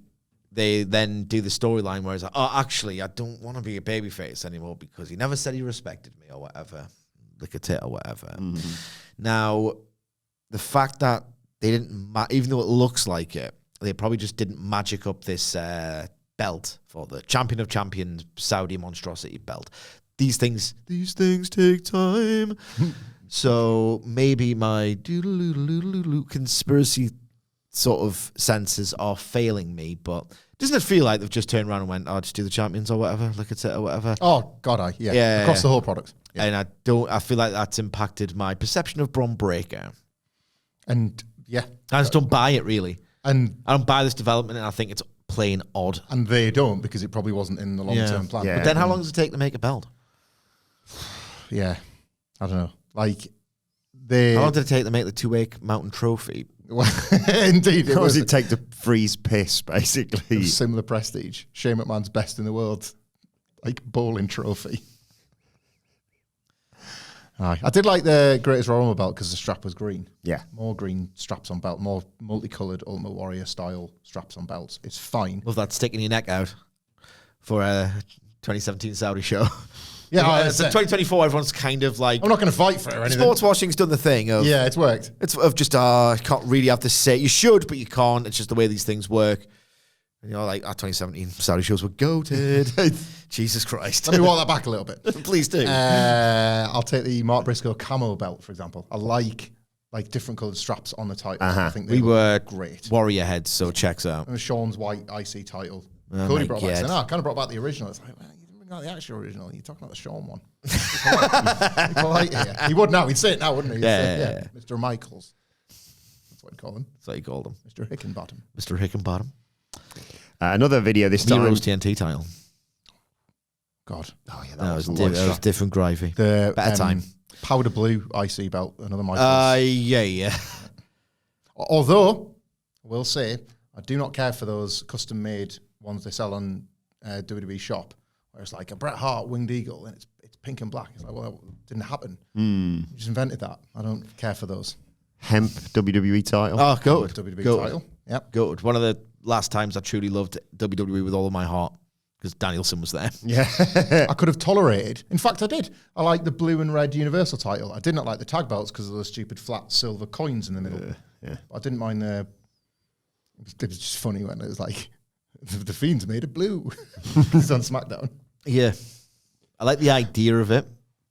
Speaker 3: they then do the storyline where it's like, oh, actually, I don't want to be a babyface anymore, because he never said he respected me, or whatever, lick a tit, or whatever. Now, the fact that they didn't, even though it looks like it, they probably just didn't magic up this belt for the Champion of Champions Saudi monstrosity belt. These things take time. So maybe my conspiracy sort of senses are failing me, but doesn't it feel like they've just turned around and went, oh, just do the champions or whatever, look at it or whatever?
Speaker 2: Oh, God, yeah. Across the whole product. Yeah.
Speaker 3: And I feel like that's impacted my perception of Bron Breakker.
Speaker 2: And yeah.
Speaker 3: I just don't buy it, really.
Speaker 2: And
Speaker 3: I don't buy this development, and I think it's plain odd.
Speaker 2: And they don't, because it probably wasn't in the long-term plan.
Speaker 1: Yeah.
Speaker 3: But then how long does it take to make a belt?
Speaker 2: Yeah. I don't know. Like,
Speaker 3: how long did it take to make the 2-week mountain trophy?
Speaker 2: Indeed.
Speaker 1: How long does it take to freeze piss, basically?
Speaker 2: Similar prestige. Shane McMahon's best in the world. Like, bowling trophy. Aye. I did like the Greatest Royal Rumble belt because the strap was green.
Speaker 1: Yeah.
Speaker 2: More green straps on belt, more multicoloured Ultimate Warrior style straps on belts. It's fine.
Speaker 3: Love that sticking your neck out for a 2017 Saudi show.
Speaker 2: Yeah,
Speaker 3: it's 2024. Everyone's kind of like,
Speaker 2: I'm not going to fight for it or anything.
Speaker 3: Sports washing's done the thing of,
Speaker 2: yeah, it's worked.
Speaker 3: It's of just, you can't really have to say, you should, but you can't. It's just the way these things work. And, like our 2017 Saudi shows were goated. Jesus Christ.
Speaker 2: Let me walk that back a little bit.
Speaker 3: Please do.
Speaker 2: I'll take the Mark Briscoe camo belt, for example. I like different coloured straps on the title. I think
Speaker 3: we were
Speaker 2: great.
Speaker 3: Warrior heads, so checks out.
Speaker 2: And Sean's white IC title.
Speaker 3: Oh
Speaker 2: Cody brought back. I kind of brought back the original. It's like, well, you didn't bring out the actual original. You're talking about the Sean one. Polite here. He would now. He'd say it now, wouldn't he?
Speaker 3: Yeah.
Speaker 2: Mr. Michaels. That's what he'd call him.
Speaker 3: That's what you called him.
Speaker 2: Mr. Hickenbottom.
Speaker 3: Mr. Hickenbottom.
Speaker 1: Another video this time.
Speaker 3: Nero's TNT title.
Speaker 2: God.
Speaker 1: Oh, yeah,
Speaker 3: That was different gravy.
Speaker 2: The
Speaker 3: better time.
Speaker 2: Powder blue IC belt, another Michaels.
Speaker 3: Yeah.
Speaker 2: Although, I will say, I do not care for those custom-made ones they sell on WWE Shop, where it's like a Bret Hart winged eagle, and it's pink and black. It's like, well, it didn't happen. You just invented that. I don't care for those.
Speaker 1: Hemp WWE title.
Speaker 3: Oh, good.
Speaker 2: WWE
Speaker 3: Good.
Speaker 2: title. Yep.
Speaker 3: Good. One of the last times I truly loved WWE with all of my heart because Danielson was there.
Speaker 1: Yeah.
Speaker 2: I could have tolerated. In fact, I did. I like the blue and red Universal title. I did not like the tag belts because of those stupid flat silver coins in the middle.
Speaker 1: Yeah.
Speaker 2: I didn't mind the. It was just funny when it was like the Fiend's made of blue. He's on SmackDown.
Speaker 3: Yeah. I like the idea of it,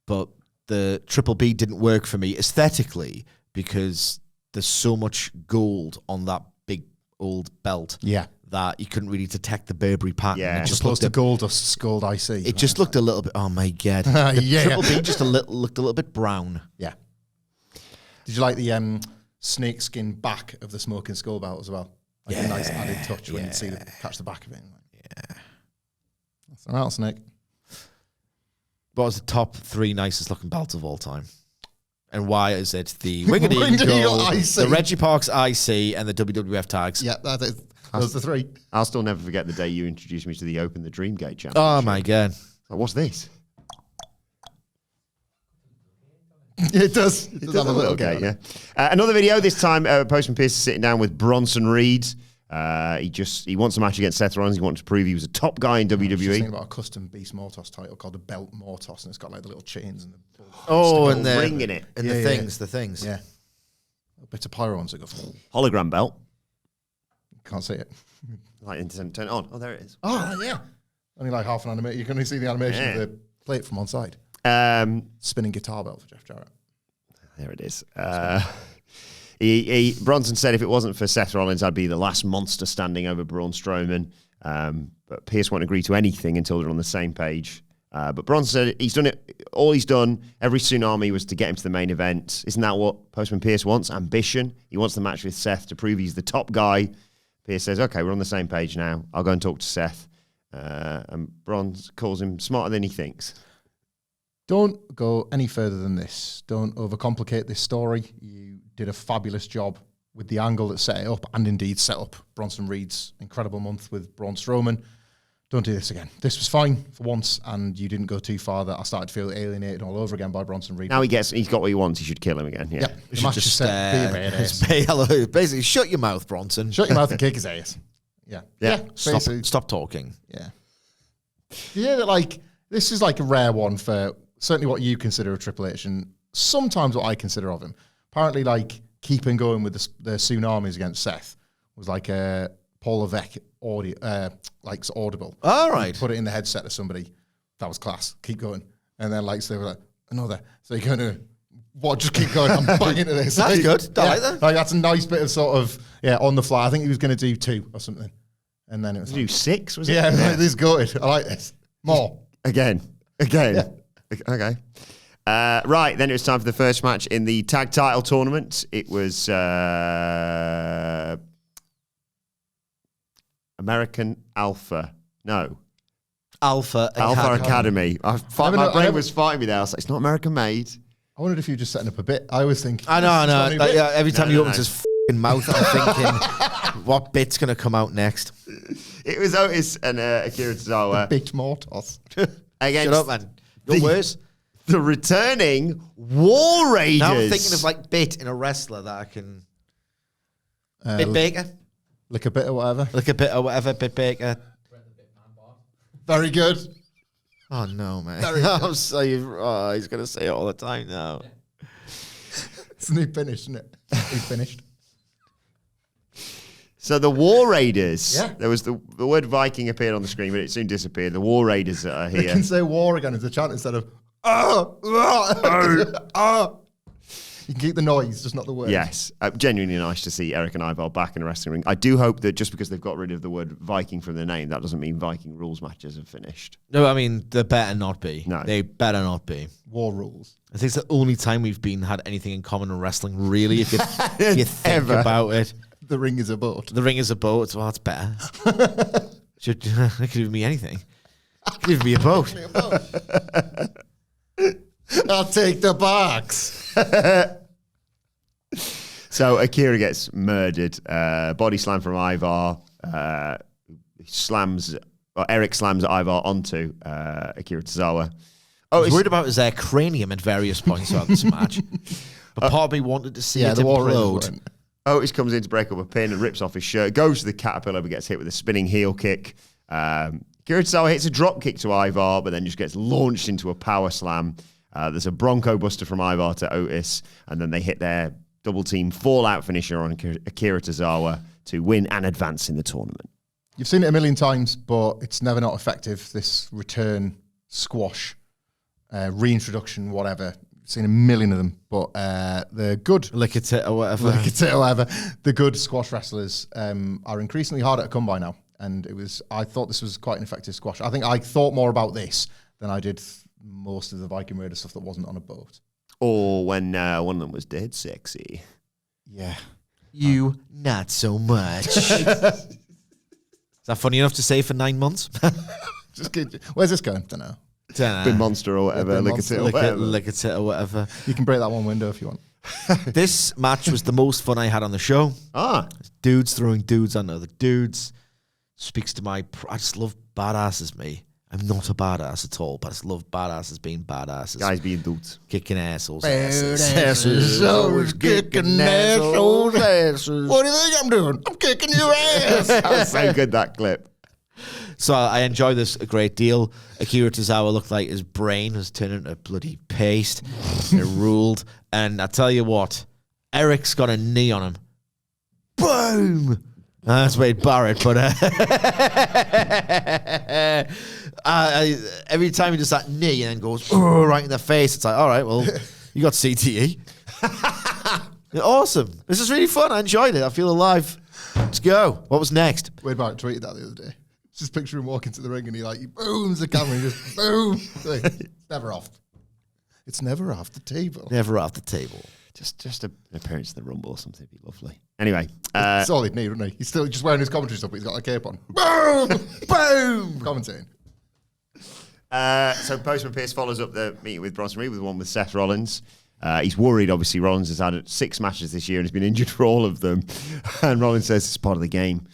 Speaker 3: but the Triple B didn't work for me aesthetically because there's so much gold on that big old belt.
Speaker 2: Yeah.
Speaker 3: That you couldn't really detect the Burberry pattern.
Speaker 1: Yeah.
Speaker 3: It just
Speaker 2: Opposed
Speaker 3: looked
Speaker 2: to Goldust's gold IC.
Speaker 3: It just looked a little bit. Oh my god! The Triple B just looked a little bit brown.
Speaker 2: Yeah. Did you like the snake skin back of the Smoking Skull belt as well? Like a nice added touch when you see catch the back of it.
Speaker 3: Yeah.
Speaker 2: That's a rattlesnake.
Speaker 3: What was the top 3 nicest looking belts of all time? And why is it the Winged
Speaker 2: Winged
Speaker 3: Eagle,
Speaker 2: Eagle IC.
Speaker 3: the Reggie Parks IC, and the WWF tags?
Speaker 2: Yeah, those are the 3.
Speaker 1: I'll still never forget the day you introduced me to the Open the Dream Gate Championship.
Speaker 3: Oh my god!
Speaker 1: Like, what's this?
Speaker 2: It does.
Speaker 1: It does have a little gate, yeah. Another video, this time Postman Pearce is sitting down with Bronson Reed. He wants a match against Seth Rollins. He wanted to prove he was a top guy in
Speaker 2: I was just
Speaker 1: WWE.
Speaker 2: thinking about a custom Beast Mortos title called the Belt Mortos, and it's got like the little chains and the
Speaker 3: And the
Speaker 1: ring in it.
Speaker 3: and
Speaker 2: Yeah,
Speaker 3: the
Speaker 2: yeah.
Speaker 3: things.
Speaker 2: Yeah. A bit of pyro ones that go.
Speaker 1: Hologram belt.
Speaker 2: Can't see it.
Speaker 1: Like, turn it on. Oh, there it is.
Speaker 2: Oh, yeah. Only like half an animation. You can only see the animation of the plate from one side. Spinning guitar belt for Jeff Jarrett.
Speaker 1: There it is. Bronson said if it wasn't for Seth Rollins, I'd be the last monster standing over Braun Strowman. But Pearce won't agree to anything until they're on the same page. But Bronson said he's done it. All he's done, every tsunami, was to get him to the main event. Isn't that what Postman Pearce wants? Ambition. He wants the match with Seth to prove he's the top guy. Pearce says, okay, we're on the same page now. I'll go and talk to Seth. And Bronze calls him smarter than he thinks.
Speaker 2: Don't go any further than this. Don't overcomplicate this story. You did a fabulous job with the angle that set it up, and indeed set up Bronson Reed's incredible month with Braun Strowman. Don't do this again. This was fine for once, and you didn't go too far that I started to feel alienated all over again by Bronson Reed.
Speaker 1: Now he's got what he wants. He should kill him again. Yeah.
Speaker 2: Yep. The match is set. Be a badass.
Speaker 3: Hello, basically, shut your mouth, Bronson.
Speaker 2: Shut your mouth and kick his ass. Yeah.
Speaker 3: Stop talking.
Speaker 2: Yeah. Yeah, that like this is like a rare one for certainly what you consider a Triple H, and sometimes what I consider of him. Apparently, like keeping going with the tsunamis against Seth was like a Paul Levesque audio, like audible.
Speaker 3: All right.
Speaker 2: Put it in the headset of somebody. That was class. Keep going, and then like so they were like another. So you're going to what? Just keep going. I'm banging into this.
Speaker 3: That's good. I like that.
Speaker 2: Like that's a nice bit of sort of on the fly. I think he was going to do 2 or something, and then it was
Speaker 1: Do 6, was it?
Speaker 2: yeah. This is good. I like this more.
Speaker 1: Again.
Speaker 2: Yeah.
Speaker 1: Okay. Right, then it was time for the first match in the tag title tournament. It was American Alpha. No.
Speaker 3: Alpha
Speaker 1: Academy. My brain was fighting me there. I was like, it's not American made.
Speaker 2: I wondered if you were just setting up a bit. I always think.
Speaker 3: I know. Like, every time he opens his f***ing mouth, I'm thinking, what bit's going to come out next?
Speaker 1: It was Otis and Akira Tozawa.
Speaker 2: Big Mortos.
Speaker 1: Against
Speaker 3: Shut up, man. Your words.
Speaker 1: the returning War Raiders.
Speaker 3: Now I'm thinking of like bit in a wrestler that I can. Bit Baker.
Speaker 2: Lick a bit or whatever.
Speaker 3: Lick a bit or whatever, Bit Baker.
Speaker 2: Very good.
Speaker 3: Oh, no, man.
Speaker 1: I'm so he's going to say it all the time now.
Speaker 2: Isn't he finished, isn't it? He's finished.
Speaker 1: So the War Raiders.
Speaker 2: Yeah.
Speaker 1: There was the word Viking appeared on the screen, but it soon disappeared. The War Raiders that are
Speaker 2: They
Speaker 1: here.
Speaker 2: can say war again as a chant instead of You can keep the noise, just not the words.
Speaker 1: Yes. Genuinely nice to see Eric and Ivar back in a wrestling ring. I do hope that just because they've got rid of the word Viking from their name, that doesn't mean Viking rules matches have finished.
Speaker 3: No, I mean, they better not be.
Speaker 1: No.
Speaker 3: They better not be.
Speaker 2: War rules.
Speaker 3: I think it's the only time we've had anything in common in wrestling, really, if you think about it.
Speaker 2: The ring is a boat.
Speaker 3: The ring is a boat. Well, that's better. It could give me anything. Give me a boat.
Speaker 2: I'll take the box.
Speaker 1: So Akira gets murdered. Body slam from Ivar. Eric slams Ivar onto Akira Tozawa.
Speaker 3: I was worried about his cranium at various points throughout this match. But part of me wanted to see it implode.
Speaker 1: Otis comes in to break up a pin and rips off his shirt, goes to the caterpillar, but gets hit with a spinning heel kick. Akira Tozawa hits a drop kick to Ivar, but then just gets launched into a power slam. There's a Bronco Buster from Ivar to Otis, and then they hit their double team fallout finisher on Akira Tozawa to win and advance in the tournament.
Speaker 2: You've seen it a million times, but it's never not effective. This return squash, reintroduction, whatever. I've seen a million of them, but they're good.
Speaker 3: Lick a tit or whatever.
Speaker 2: Lick a tit or whatever. The good squash wrestlers are increasingly harder to come by now. And I thought this was quite an effective squash. I think I thought more about this than I did most of the Viking Raider stuff that wasn't on a boat.
Speaker 1: Or when one of them was dead sexy.
Speaker 2: Yeah.
Speaker 3: You, not so much. Is that funny enough to say for 9 months?
Speaker 2: Just kidding. Where's this going? Don't know.
Speaker 1: Bin Monster or whatever.
Speaker 2: Bin
Speaker 1: Lick a
Speaker 2: Monster.
Speaker 1: tit or whatever.
Speaker 3: Lick a tit or whatever.
Speaker 2: You can break that one window if you want.
Speaker 3: This match was the most fun I had on the show. Dudes throwing dudes on other dudes. Speaks to I just love badasses, me. I'm not a badass at all, but I just love badasses being badasses.
Speaker 1: Guys being dudes.
Speaker 3: Kicking assholes.
Speaker 2: Asses. Always kicking assholes. Asses. What do you think I'm doing? I'm kicking your ass.
Speaker 1: That was so good, that clip.
Speaker 3: So I enjoy this a great deal. Akira Tozawa looked like his brain was turning into bloody paste. It ruled. And I tell you what, Eric's got a knee on him. Boom! That's Wade Barrett, but every time he does that knee and then goes right in the face, it's like, all right, well, you got CTE. Awesome. This is really fun. I enjoyed it. I feel alive. Let's go. What was next?
Speaker 2: Wade Barrett tweeted that the other day. Just picture him walking to the ring and he booms the camera and just boom. It's never off. It's never off the table.
Speaker 3: Never off the table.
Speaker 1: Just an appearance in the Rumble or something would be lovely. Anyway.
Speaker 2: That's all he'd need, wouldn't he? He's still just wearing his commentary stuff, but he's got a cape on. Boom! Boom! Commentating.
Speaker 1: So Postman Pearce follows up the meeting with Bronson Reed with one with Seth Rollins. He's worried, obviously. Rollins has had 6 matches this year and has been injured for all of them. And Rollins says it's part of the game.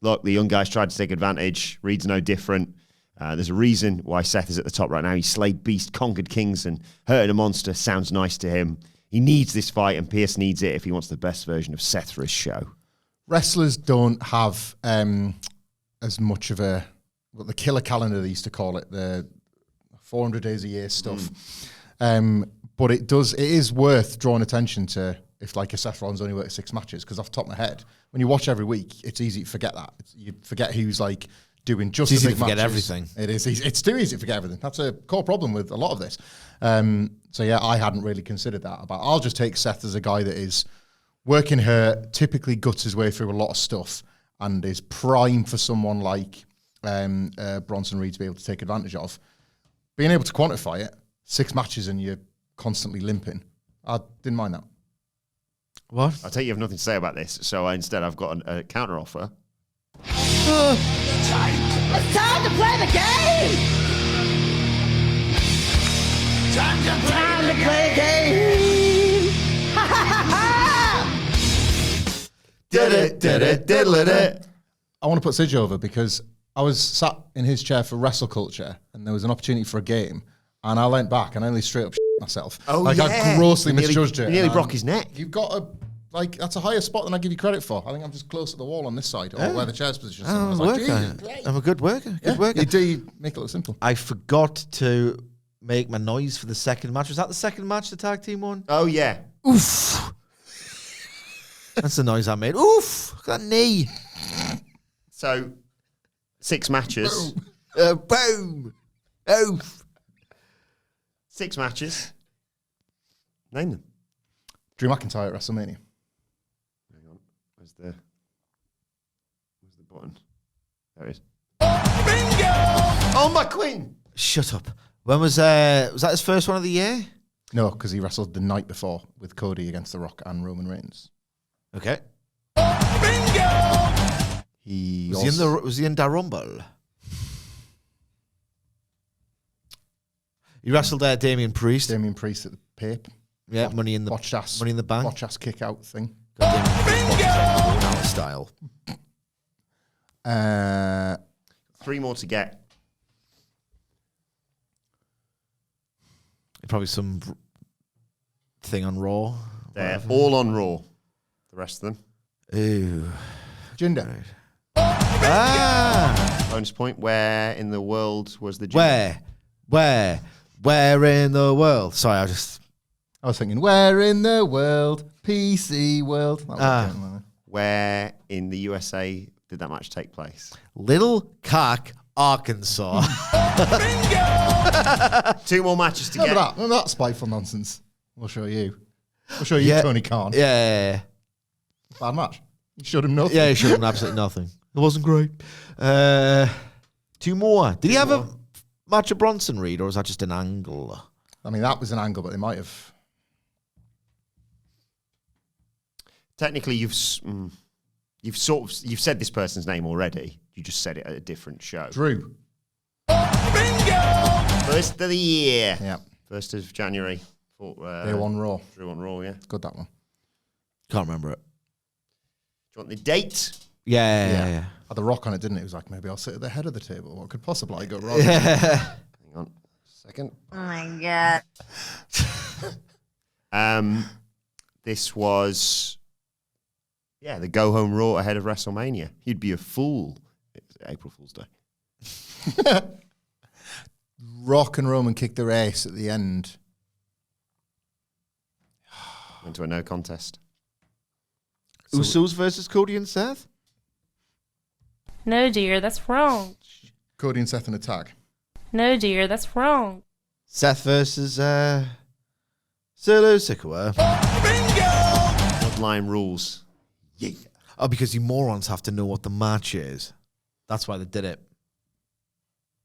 Speaker 1: Look, the young guys tried to take advantage. Reed's no different. There's a reason why Seth is at the top right now. He slayed Beast, conquered Kings, and hurting a monster sounds nice to him. He needs this fight, and Pearce needs it if he wants the best version of Seth for his show.
Speaker 2: Wrestlers don't have as much of the killer calendar they used to call it, the 400 days a year stuff. But it is worth drawing attention to if like a Seth Rollins only works 6 matches, because off the top of my head, when you watch every week, it's easy to forget that. You forget who's like doing just
Speaker 3: it's
Speaker 2: the
Speaker 3: easy
Speaker 2: big
Speaker 3: to forget
Speaker 2: matches.
Speaker 3: everything.
Speaker 2: It is. It's too easy to forget everything. That's a core problem with a lot of this. So yeah, I hadn't really considered that. But I'll just take Seth as a guy that is working hurt, typically guts his way through a lot of stuff, and is prime for someone like Bronson Reed to be able to take advantage of. Being able to quantify it, 6 matches and you're constantly limping. I didn't mind that.
Speaker 3: What?
Speaker 1: I'll tell you, have nothing to say about this, so instead I've got a counter offer.
Speaker 4: It's time to play the game! Time to play the game! Ha ha ha ha!
Speaker 1: Did it.
Speaker 2: I want to put Sidge over because I was sat in his chair for WrestleCulture and there was an opportunity for a game And I leant back and I nearly straight up myself.
Speaker 1: Oh,
Speaker 2: like, I grossly misjudged it.
Speaker 1: You nearly broke his neck.
Speaker 2: You've got a, like, that's a higher spot than I give you credit for. I think I'm just close to the wall on this side, or where the chair's positioned.
Speaker 3: I'm a good worker. Good worker.
Speaker 2: You make it look simple.
Speaker 3: I forgot to make my noise for the second match. Was that the second match, the tag team one?
Speaker 1: Oh, yeah.
Speaker 3: Oof. That's the noise I made. Oof. Look at that knee.
Speaker 1: So, 6 matches.
Speaker 3: Boom. Oof.
Speaker 1: 6 matches. Name them.
Speaker 2: Drew McIntyre at WrestleMania.
Speaker 1: Hang on. Where's the button? There it is.
Speaker 4: Bingo!
Speaker 1: Oh, my queen!
Speaker 3: Shut up. When was that his first one of the year?
Speaker 2: No, because he wrestled the night before with Cody against The Rock and Roman Reigns.
Speaker 3: Okay.
Speaker 4: Bingo!
Speaker 3: Was he in the Rumble? He wrestled Damian Priest.
Speaker 2: Damian Priest at the Pape.
Speaker 3: Yeah, Money in the Bank.
Speaker 2: Botch ass kick out thing.
Speaker 3: Bingo! Style.
Speaker 1: 3 more to get.
Speaker 3: Probably some thing on Raw.
Speaker 1: They're all on Raw. The rest of them.
Speaker 3: Ooh.
Speaker 2: Jinder.
Speaker 1: Bonus point. Where in the world was the Jinder?
Speaker 3: Where in the world? Sorry, I
Speaker 2: was thinking, where in the world? PC world.
Speaker 1: Where in the USA did that match take place?
Speaker 3: Little Cock, Arkansas.
Speaker 1: Bingo! 2 more matches to get.
Speaker 2: Remember that spiteful nonsense? We'll show you. We'll show you, Tony Khan.
Speaker 3: Yeah.
Speaker 2: Bad match. You showed him nothing.
Speaker 3: Yeah, he showed him absolutely nothing. It wasn't great. 2 more. Did he have a match of Bronson Reed, or was that just an angle?
Speaker 2: I mean, that was an angle, but they might have.
Speaker 1: Technically, you've said this person's name already. You just said it at a different show.
Speaker 2: Drew.
Speaker 4: Bingo!
Speaker 1: First of the year.
Speaker 2: Yeah.
Speaker 1: 1st of January.
Speaker 2: Day 1 Raw.
Speaker 1: Drew on Raw, yeah.
Speaker 2: Good, that one.
Speaker 3: Can't remember it.
Speaker 1: Do you want the date?
Speaker 3: Yeah.
Speaker 2: Had The Rock on it, didn't it? It was like, maybe I'll sit at the head of the table. What could possibly go wrong?
Speaker 1: Hang on a second.
Speaker 5: Oh my God.
Speaker 1: This was, the Go Home Raw ahead of WrestleMania. You'd be a fool. It's April Fool's Day.
Speaker 2: Rock and Roman kicked their ace at the end.
Speaker 1: Went to a no contest.
Speaker 3: Usos versus Cody and Seth?
Speaker 5: No, dear, that's wrong.
Speaker 2: Cody and Seth in a tag.
Speaker 5: No, dear, that's wrong.
Speaker 3: Seth versus Solo Sikoa.
Speaker 4: Bingo!
Speaker 1: Bloodline rules. Yeah.
Speaker 3: Oh, because you morons have to know what the match is. That's why they did it.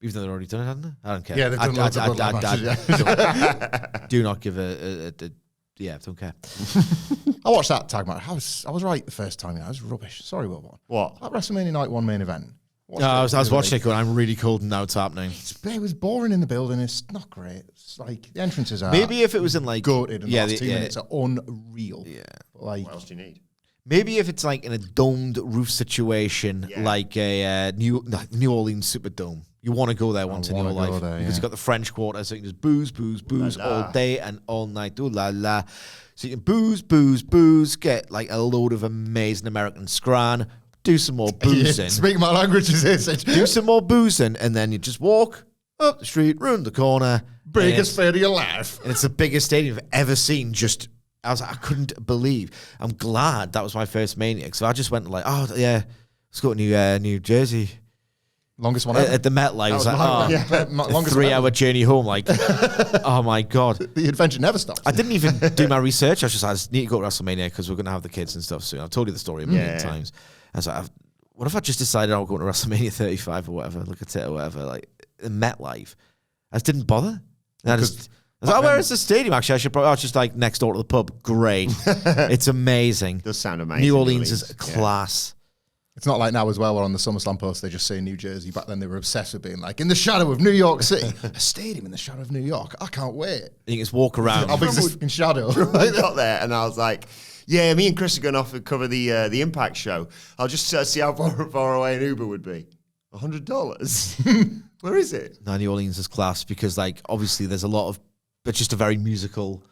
Speaker 3: Even though they've already done it, haven't they? I don't care.
Speaker 2: Yeah, they've done loads of bloodline matches.
Speaker 3: Do not give a don't care.
Speaker 2: I watched that tag match. I was right the first time. I was rubbish. Sorry, Will.
Speaker 1: What?
Speaker 2: That WrestleMania Night 1 main event.
Speaker 3: I was watching it going, I'm really cold and now it's happening.
Speaker 2: It was boring in the building. It's not great. It's like the entrances are
Speaker 3: maybe if it was in like
Speaker 2: goated and the last 2 minutes are unreal.
Speaker 3: Yeah.
Speaker 2: Like,
Speaker 1: What else do you need?
Speaker 3: Maybe if it's like in a domed roof situation, like a New Orleans Superdome. You want to go there once in your life because you've got the French Quarter, so you can just booze all day and all night. Ooh la la. So you can booze, get like a load of amazing American scran, do some more boozing.
Speaker 2: Speak my languages here.
Speaker 3: Do some more boozing, and then you just walk up the street, round the corner.
Speaker 2: Biggest fair of your life.
Speaker 3: And it's the biggest stadium I've ever seen. I was like, I couldn't believe. I'm glad that was my first Mania, because I just went like, oh yeah, let's go to New Jersey.
Speaker 2: Longest one ever.
Speaker 3: At the MetLife. I was like,
Speaker 2: longest
Speaker 3: 3-hour journey home. Like, oh my God.
Speaker 2: The adventure never stops.
Speaker 3: I didn't even do my research. I just need to go to WrestleMania because we're going to have the kids and stuff soon. I've told you the story a million times. I was like, what if I just decided I was going to WrestleMania 35 or whatever, look at it or whatever, like MetLife. I just didn't bother. And I was like, where is the stadium? Actually, I should probably, just like next door to the pub. Great. It's amazing.
Speaker 1: Does sound amazing.
Speaker 3: New Orleans is class.
Speaker 2: It's not like now as well, where on the SummerSlam post they just say New Jersey. Back then they were obsessed with being like, in the shadow of New York City. A stadium in the shadow of New York. I can't wait.
Speaker 3: You can just walk around.
Speaker 2: How big's this fucking shadow?
Speaker 1: I got there and I was like, yeah, me and Chris are going off and cover the Impact show. I'll just see how far away an Uber would be. $100. Where is it?
Speaker 3: No, New Orleans is class because, like, obviously there's a lot of, it's just a very musical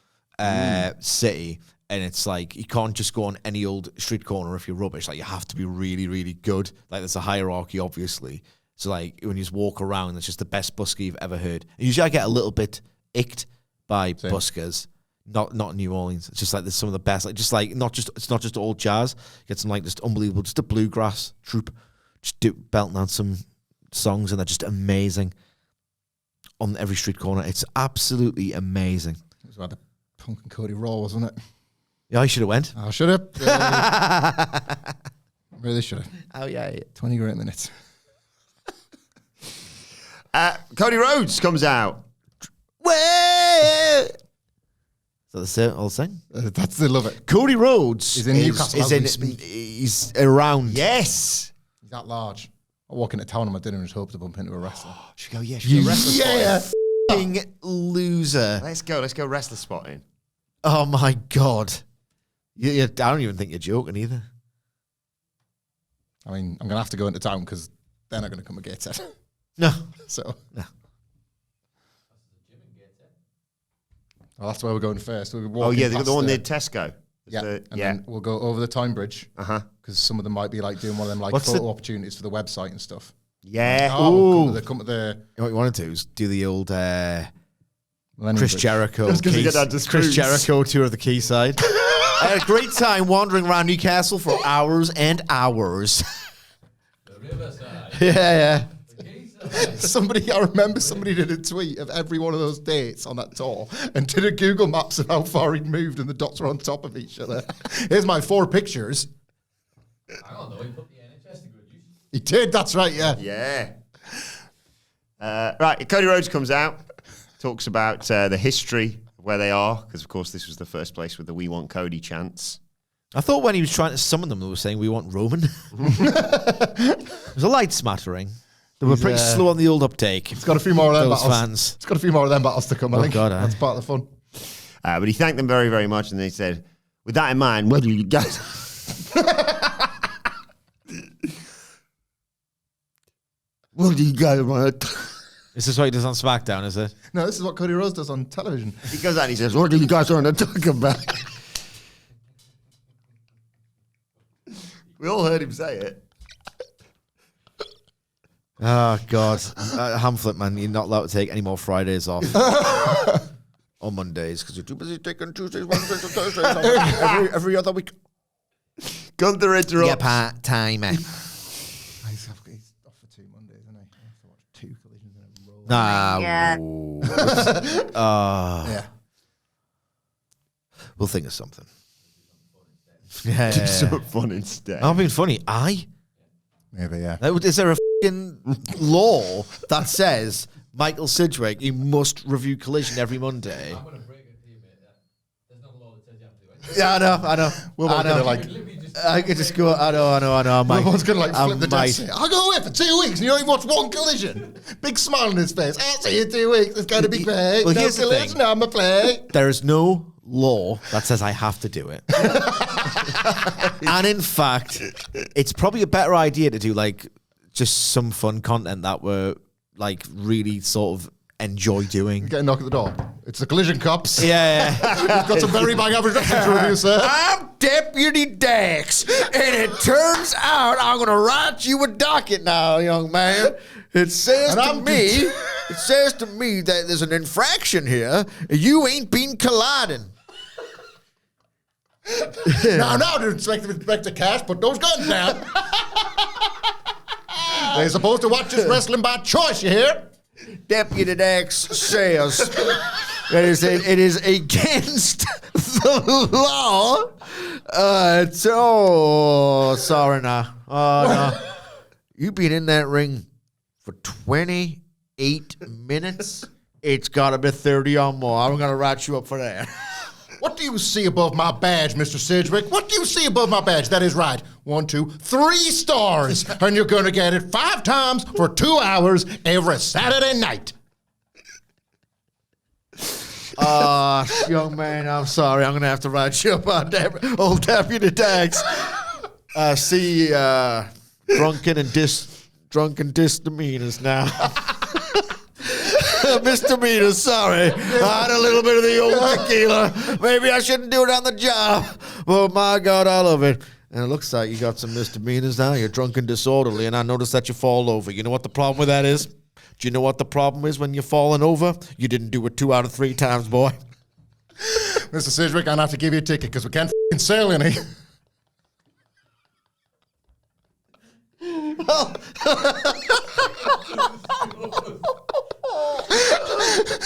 Speaker 3: city. And it's like, you can't just go on any old street corner if you're rubbish. Like, you have to be really, really good. Like, there's a hierarchy, obviously. So, like, when you just walk around, it's just the best busker you've ever heard. And usually I get a little bit icked by buskers. Not in New Orleans. It's just like there's some of the best. Like, just like, it's not just all jazz. Get some, like, just unbelievable, just a bluegrass troupe. Just belting out some songs, and they're just amazing on every street corner. It's absolutely amazing.
Speaker 2: It was about the Punk and Cody Raw, wasn't it?
Speaker 3: Yeah, I should have went.
Speaker 2: I should have. Really should have.
Speaker 3: Oh, yeah.
Speaker 2: 20 great minutes.
Speaker 1: Cody Rhodes comes out.
Speaker 3: Whoa! Is that the whole thing?
Speaker 2: That's they love it.
Speaker 3: Cody Rhodes
Speaker 2: He's in Newcastle as we speak.
Speaker 3: He's around.
Speaker 1: Yes.
Speaker 2: He's that large. I walk into town on my dinner and just hope to bump into a wrestler.
Speaker 1: Should we go? Yeah.
Speaker 3: You
Speaker 1: Wrestler spotting.
Speaker 3: f***ing loser.
Speaker 1: Let's go wrestler spotting.
Speaker 3: Oh, my God. I don't even think you're joking either.
Speaker 2: I mean, I'm going to have to go into town because they're not going to come and get it.
Speaker 3: No.
Speaker 2: So,
Speaker 3: No.
Speaker 2: well, that's where we're going first. We'll
Speaker 1: Oh, yeah, the one near Tesco.
Speaker 2: Yeah,
Speaker 1: And
Speaker 2: then we'll go over the Time Bridge.
Speaker 1: Uh-huh.
Speaker 2: Because some of them might be like doing one of them like
Speaker 3: What's
Speaker 2: photo opportunities for the website and stuff.
Speaker 1: Yeah.
Speaker 2: Oh, come to the
Speaker 3: What you want to do is do the old
Speaker 2: Millennium
Speaker 3: Chris
Speaker 2: Bridge.
Speaker 3: Jericho.
Speaker 1: Just 'cause you get that to
Speaker 3: Chris
Speaker 1: Spoons.
Speaker 3: Jericho tour of the Quayside. I had a great time wandering around Newcastle for hours and hours. Yeah.
Speaker 2: I remember somebody did a tweet of every one of those dates on that tour and did a Google Maps of how far he'd moved and the dots were on top of each other. Here's my 4 pictures.
Speaker 6: I don't know, he put the NHS to good use.
Speaker 2: He did, that's right, yeah.
Speaker 1: Yeah. Right, Cody Rhodes comes out, talks about the history of where they are, because, of course, this was the first place with the We Want Cody chants.
Speaker 3: I thought when he was trying to summon them, they were saying, we want Roman. It was a light smattering. They were pretty slow on the old uptake.
Speaker 2: It's got a few more of them
Speaker 3: Those
Speaker 2: battles.
Speaker 3: fans.
Speaker 2: It's got a few more of them battles to come, I think.
Speaker 3: God,
Speaker 2: that's part of the fun.
Speaker 1: But he thanked them very, very much, and they said, with that in mind, where do you go? Where do you go, mate?
Speaker 3: Is this what he does on SmackDown, is it?
Speaker 2: No, this is what Cody Rhodes does on television.
Speaker 1: He goes out and he says, what do you guys want to talk about? We all heard him say it.
Speaker 3: Oh, God. Hamflet, man, you're not allowed to take any more Fridays off. Or Mondays, because you're too busy taking Tuesdays, Wednesdays, and Thursdays off every other week.
Speaker 1: Gunther interrupts.
Speaker 3: Yeah, part-time.
Speaker 2: He's off for 2 Mondays, isn't he? I have to watch 2 collisions in a row.
Speaker 3: Nah.
Speaker 5: Yeah.
Speaker 2: Yeah.
Speaker 3: We'll think of something. Yeah.
Speaker 1: Do something fun instead.
Speaker 3: I'm being funny.
Speaker 2: Maybe, yeah.
Speaker 3: Is there a f***ing law that says Michael Sidgwick, you must review Collision every Monday?
Speaker 6: I'm going to break it to you, mate. There's no law that says you have to do it.
Speaker 3: Yeah, I know.
Speaker 2: We're
Speaker 3: I
Speaker 2: both
Speaker 3: know.
Speaker 2: gonna like.
Speaker 3: I could just go. I know.
Speaker 2: Everyone's gonna like flip the
Speaker 3: might.
Speaker 2: desk. I'll go away for 2 weeks and you only watch 1 collision. Big smile on his face. I'll see you in 2 weeks. It's going to be great.
Speaker 3: Well,
Speaker 2: No
Speaker 3: here's the
Speaker 2: collision,
Speaker 3: thing.
Speaker 2: I'm a play.
Speaker 3: There is no law that says I have to do it. And in fact, it's probably a better idea to do like just some fun content that we're like really sort of enjoy doing.
Speaker 2: Get a knock at the door. It's the collision cops.
Speaker 3: Yeah.
Speaker 2: You've got some very bang average wrestling to review, sir.
Speaker 3: I'm Deputy Dax, and it turns out I'm going to write you a docket now, young man. It says to me that there's an infraction here. You ain't been colliding.
Speaker 2: Now, to inspect the cash, put those guns down. They're supposed to watch this wrestling by choice, you hear?
Speaker 3: Deputy Dax says it is against the law. Sorry now. Oh, no. You've been in that ring for 28 minutes. It's got to be 30 or more. I'm going to write you up for that.
Speaker 2: What do you see above my badge, Mr. Sidgwick? What do you see above my badge? That is right. 1, 2, 3 stars. And you're going to get it 5 times for 2 hours every Saturday night.
Speaker 3: Young man, I'm sorry. I'm going to have to write you up on old Deputy Dax. See, drunken and disdemeanors now. Misdemeanor, sorry. I had a little bit of the old tequila. Maybe I shouldn't do it on the job. Oh, my God, I love it. And it looks like you got some misdemeanors now. You're drunk and disorderly, and I noticed that you fall over. You know what the problem with that is? Do you know what the problem is when you're falling over? You didn't do it 2 out of 3 times, boy.
Speaker 2: Mr. Sidgwick, I'm going to have to give you a ticket because we can't f***ing sail any.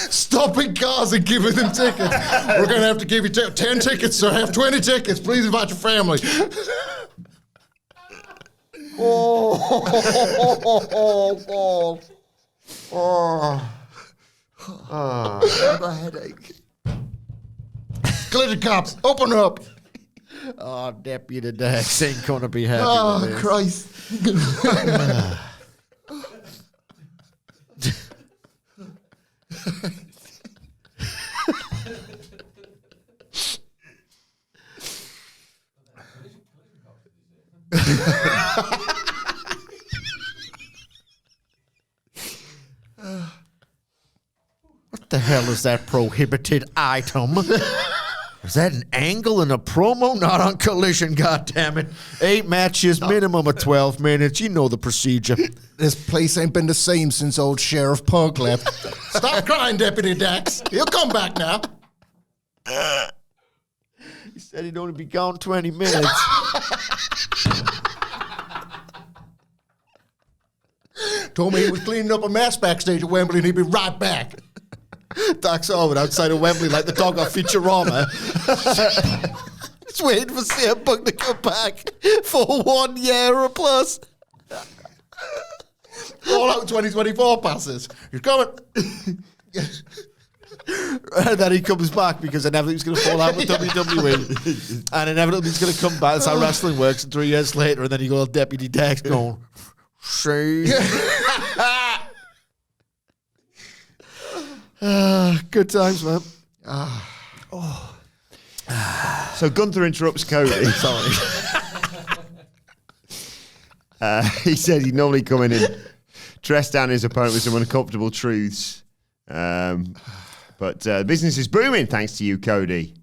Speaker 2: Stopping cars and giving them tickets. We're going to have to give you 10 tickets, sir. I have 20 tickets. Please invite your family.
Speaker 1: I have a headache.
Speaker 2: Collision cops, open up.
Speaker 3: Oh, Deputy Dex ain't going to be happy with this.
Speaker 1: Christ.
Speaker 3: What the hell is that prohibited item? Is that an angle in a promo? Not on Collision, goddammit. 8 matches, minimum of 12 minutes. You know the procedure.
Speaker 2: This place ain't been the same since old Sheriff Punk left. Stop crying, Deputy Dax. He'll come back now.
Speaker 3: He said he'd only be gone 20 minutes.
Speaker 2: Told me he was cleaning up a mess backstage at Wembley and he'd be right back.
Speaker 3: Dax Harwood outside of Wembley like the dog on Futurama. Just waiting for CM Punk to come back for 1 year or plus.
Speaker 2: All out 2024 passes. He's coming.
Speaker 3: And then he comes back because inevitably he's going to fall out with WWE. And inevitably he's going to come back. That's how wrestling works. And 3 years later, and then you go, Deputy Dax going, see? Good times, man.
Speaker 1: So Gunther interrupts Cody.
Speaker 3: Sorry.
Speaker 1: He said he'd normally come in and dress down his opponent with some uncomfortable truths. But business is booming thanks to you, Cody.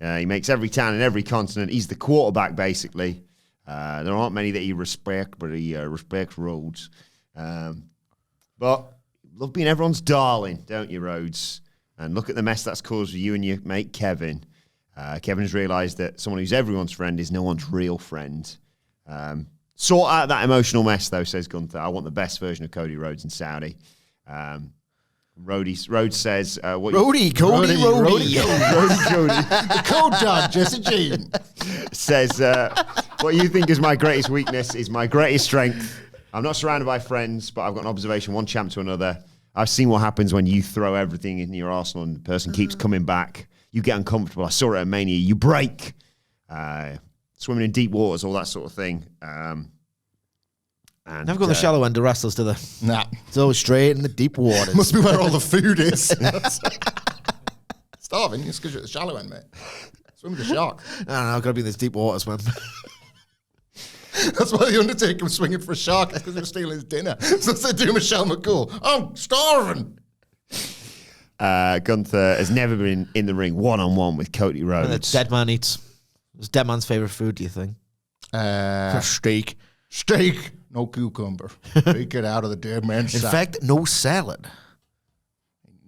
Speaker 1: He makes every town and every continent. He's the quarterback, basically. There aren't many that he respects, but he respects Rhodes. But love being everyone's darling, don't you, Rhodes? And look at the mess that's caused for you and your mate Kevin. Kevin's realised that someone who's everyone's friend is no one's real friend. Sort out that emotional mess, though, says Gunther. I want the best version of Cody Rhodes in Saudi. Rhodes says...
Speaker 3: Cody.
Speaker 2: The code dog, Jesse Jean.
Speaker 1: Says, what you think is my greatest weakness is my greatest strength. I'm not surrounded by friends, but I've got an observation, one champ to another. I've seen what happens when you throw everything in your arsenal and the person keeps coming back. You get uncomfortable. I saw it at Mania. You break. Swimming in deep waters, all that sort of thing. And
Speaker 3: Never go on the shallow end of wrestlers, do they?
Speaker 2: Nah.
Speaker 3: It's always straight in the deep waters.
Speaker 2: Must be where all the food is. Starving, it's because you're at the shallow end, mate. Swim with a shark.
Speaker 3: I don't know, I've got to be in these deep waters, man.
Speaker 2: That's why the Undertaker was swinging for a shark. It's because he was stealing his dinner. So they do Michelle McCool. I'm starving.
Speaker 1: Gunther has never been in the ring one-on-one with Cody Rhodes.
Speaker 3: Dead man eats. What's dead man's favourite food, do you think? Steak.
Speaker 2: Steak. No cucumber. Take it out of the dead man's
Speaker 3: In
Speaker 2: side.
Speaker 3: fact, no salad.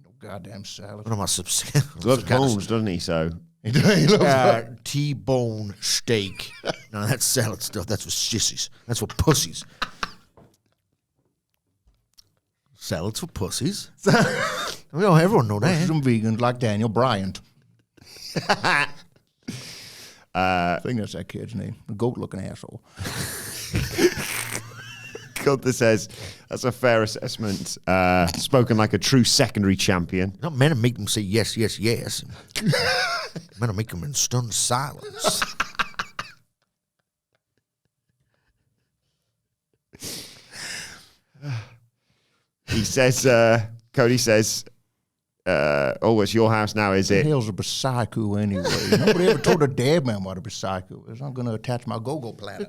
Speaker 2: No goddamn salad.
Speaker 3: What am I
Speaker 1: He loves bones, doesn't he? So
Speaker 2: He loves
Speaker 3: T-bone steak. No, that's salad stuff. That's for sissies. That's for pussies. Salads for pussies. We don't everyone know that.
Speaker 2: some vegans like Daniel Bryant. I think that's that kid's name. A goat-looking asshole.
Speaker 1: Gunther says that's a fair assessment. Spoken like a true secondary champion.
Speaker 3: Not meant to make them say yes, yes, yes. Meant to make them in stunned silence.
Speaker 1: He says, Cody says, oh, it's your house now, is
Speaker 2: What
Speaker 1: it?
Speaker 2: the hell's a Psycho anyway? Nobody ever told a dead man what a Psycho is. I'm going to attach my go-go platter.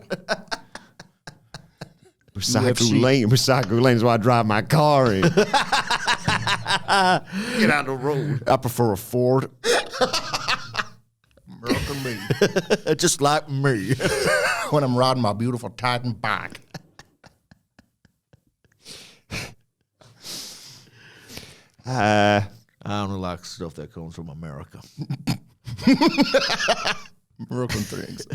Speaker 1: Recycle lane is where I drive my car in. Get out the road.
Speaker 3: I prefer a Ford.
Speaker 2: American me.
Speaker 3: Just like me.
Speaker 2: When I'm riding my beautiful Titan bike.
Speaker 3: I only like stuff that comes from America.
Speaker 2: American things.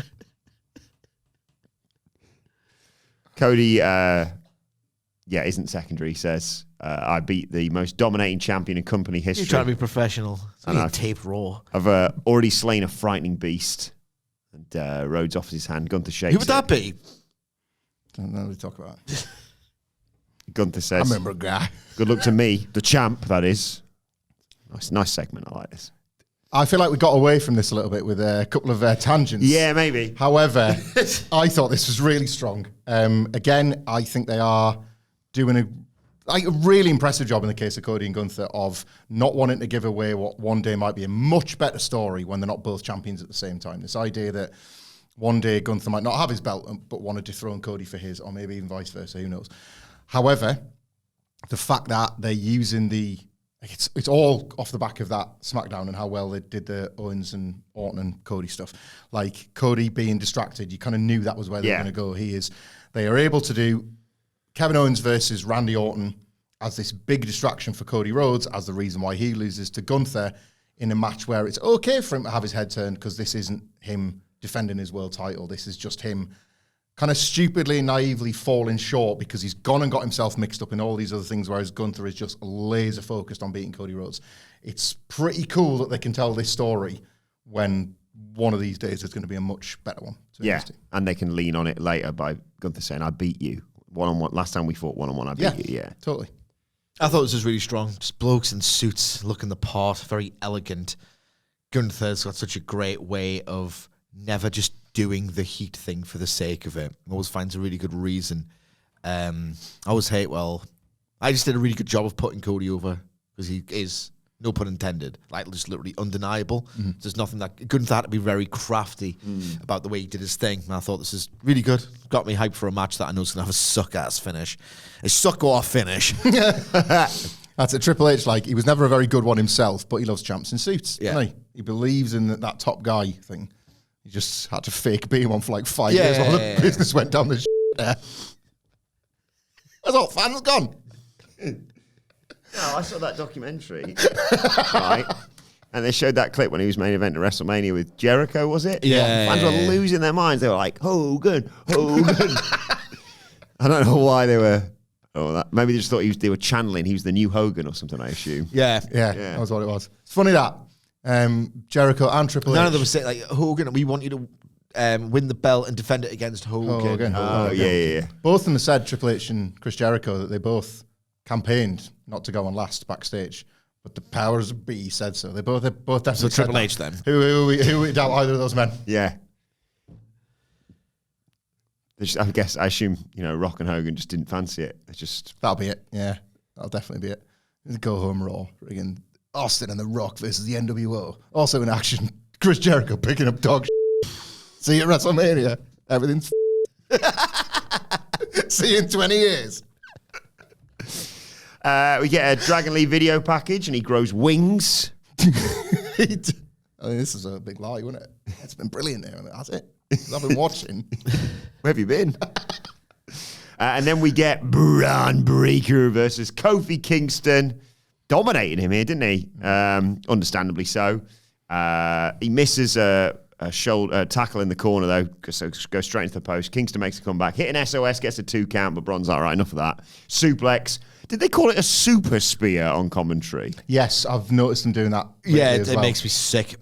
Speaker 1: Cody, isn't secondary. He says, I beat the most dominating champion in company history.
Speaker 3: You're trying to be professional.
Speaker 1: I know.
Speaker 3: Tape raw.
Speaker 1: I've already slain a frightening beast. And Rhodes offers his hand. Gunther shakes
Speaker 3: Who would that be?
Speaker 2: Don't know what to talk about.
Speaker 1: Gunther says,
Speaker 2: I remember a guy.
Speaker 1: Good luck to me, the champ, that is. Nice segment. I like this.
Speaker 2: I feel like we got away from this a little bit with a couple of tangents.
Speaker 1: Yeah, maybe.
Speaker 2: However, I thought this was really strong. Again, I think they are doing a really impressive job in the case of Cody and Gunther of not wanting to give away what one day might be a much better story when they're not both champions at the same time. This idea that one day Gunther might not have his belt but want to dethrone Cody for his, or maybe even vice versa, who knows. However, the fact that they're using it's all off the back of that SmackDown and how well they did the Owens and Orton and Cody stuff. Like Cody being distracted, you kind of knew that was where they were going to go. They are able to do Kevin Owens versus Randy Orton as this big distraction for Cody Rhodes as the reason why he loses to Gunther in a match where it's okay for him to have his head turned because this isn't him defending his world title. This is just him kind of stupidly, naively falling short because he's gone and got himself mixed up in all these other things, whereas Gunther is just laser focused on beating Cody Rhodes. It's pretty cool that they can tell this story when one of these days there's going to be a much better one.
Speaker 1: Yeah, and they can lean on it later by Gunther saying, I beat you. One-on-one. Last time we fought one-on-one, I beat you. Yeah,
Speaker 2: totally.
Speaker 3: I thought this was really strong. Just blokes in suits looking the part, very elegant. Gunther's got such a great way of never just doing the heat thing for the sake of it. Always finds a really good reason. I always hate, I just did a really good job of putting Cody over because he is, no pun intended, like just literally undeniable. There's nothing that, Gunther had to be very crafty about the way he did his thing. And I thought this is really good. Got me hyped for a match that I know is going to have a suck-ass finish. A suck-off finish.
Speaker 2: That's a Triple H, he was never a very good one himself, but he loves champs in suits.
Speaker 3: Yeah.
Speaker 2: Doesn't he? He believes in that top guy thing. He just had to fake being one for 5 years while the business went down the shit there. That's all fans gone.
Speaker 1: No, I saw that documentary. Right. And they showed that clip when he was main event at WrestleMania with Jericho, was it?
Speaker 3: Yeah.
Speaker 1: Fans were losing their minds. They were like, Hogan. I don't know why they were. Maybe they just thought they were channeling. He was the new Hogan or something, I assume.
Speaker 3: Yeah.
Speaker 2: That was what it was. It's funny that Jericho and Triple H.
Speaker 3: None of them were saying, Hogan, we want you to win the belt and defend it against Hogan.
Speaker 1: Yeah.
Speaker 2: Both of them said, Triple H and Chris Jericho, that they both campaigned not to go on last backstage. But the powers of B said so. They both definitely
Speaker 3: So
Speaker 2: said
Speaker 3: Triple
Speaker 2: that.
Speaker 3: H then.
Speaker 2: Who would doubt either of those men?
Speaker 1: Yeah. I assume, Rock and Hogan just didn't fancy it.
Speaker 2: That'll be it. Yeah, that'll definitely be it. Go home Raw. Friggin' Austin and The Rock versus the NWO. Also in action, Chris Jericho picking up dog shit. See you at WrestleMania. Everything's see you in 20 years.
Speaker 1: We get a Dragon Lee video package and he grows wings.
Speaker 2: This is a big lie, wasn't it? It's been brilliant there. That's it. I've been watching.
Speaker 1: Where have you been? And then we get Bron Breakker versus Kofi Kingston. Dominating him here, didn't he? Understandably so. He misses a shoulder tackle in the corner, though, so goes straight into the post. Kingston makes a comeback. Hit an SOS, gets a 2 count, but Bron's like, all right, enough of that. Suplex. Did they call it a super spear on commentary?
Speaker 2: Yes, I've noticed them doing that.
Speaker 3: Yeah, it makes me sick.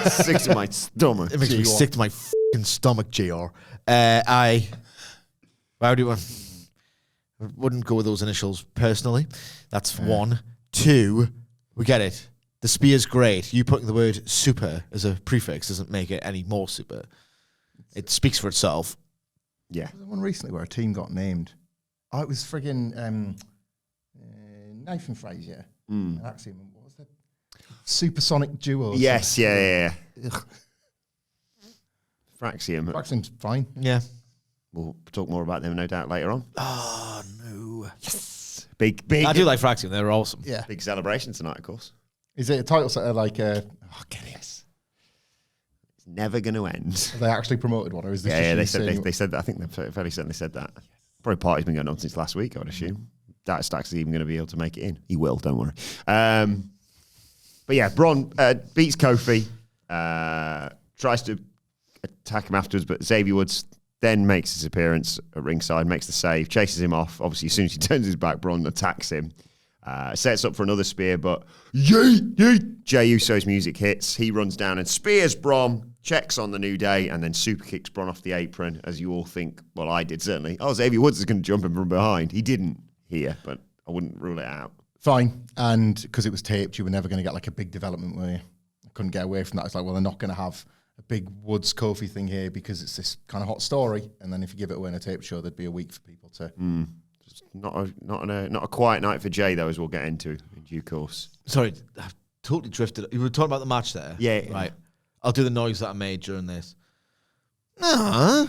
Speaker 1: Sick to my stomach.
Speaker 3: It makes me sick to my fucking stomach, JR. I wouldn't go with those initials personally. That's 1. 2, we get it. The spear's great. You putting the word super as a prefix doesn't make it any more super. It speaks for itself.
Speaker 1: Yeah.
Speaker 2: There was one recently where a team got named. Oh, it was friggin' Nathan Frazier. Axiom. What was that? Supersonic Duo.
Speaker 1: Yes, yeah. Fraxium.
Speaker 2: Axiom's fine.
Speaker 3: Yeah.
Speaker 1: We'll talk more about them, no doubt, later on.
Speaker 3: Oh, no.
Speaker 1: Yes. Big.
Speaker 3: I do like Fraxium. They're awesome.
Speaker 2: Yeah.
Speaker 1: Big celebration tonight, of course.
Speaker 2: Is it a title set like? Get it.
Speaker 1: It's never going to end.
Speaker 2: Have they actually promoted one, or is this?
Speaker 1: Yeah,
Speaker 2: just
Speaker 1: they said that. I think they're fairly certain they said that. Probably party's been going on since last week, I would assume. That Stacks is even going to be able to make it in. He will, don't worry. But yeah, Bron beats Kofi, tries to attack him afterwards, but Xavier Woods then makes his appearance at ringside, makes the save, chases him off. Obviously, as soon as he turns his back, Bron attacks him. Sets up for another spear, but yeet! Jey Uso's music hits. He runs down and spears Bron, checks on the New Day, and then super kicks Bron off the apron, as you all think, well, I did certainly. Oh, Xavier Woods is going to jump him from behind. He didn't here, but I wouldn't rule it out.
Speaker 2: Fine, and because it was taped, you were never going to get like a big development where you couldn't get away from that. It's like, well, they're not going to have a big Woods Kofi thing here because it's this kind of hot story, and then if you give it away in a tape show, there'd be a week for people to.
Speaker 1: Not a quiet night for Jey, though, as we'll get into in due course.
Speaker 3: Sorry, I've totally drifted. You were talking about the match there?
Speaker 1: Yeah.
Speaker 3: Right. I'll do the noise that I made during this. That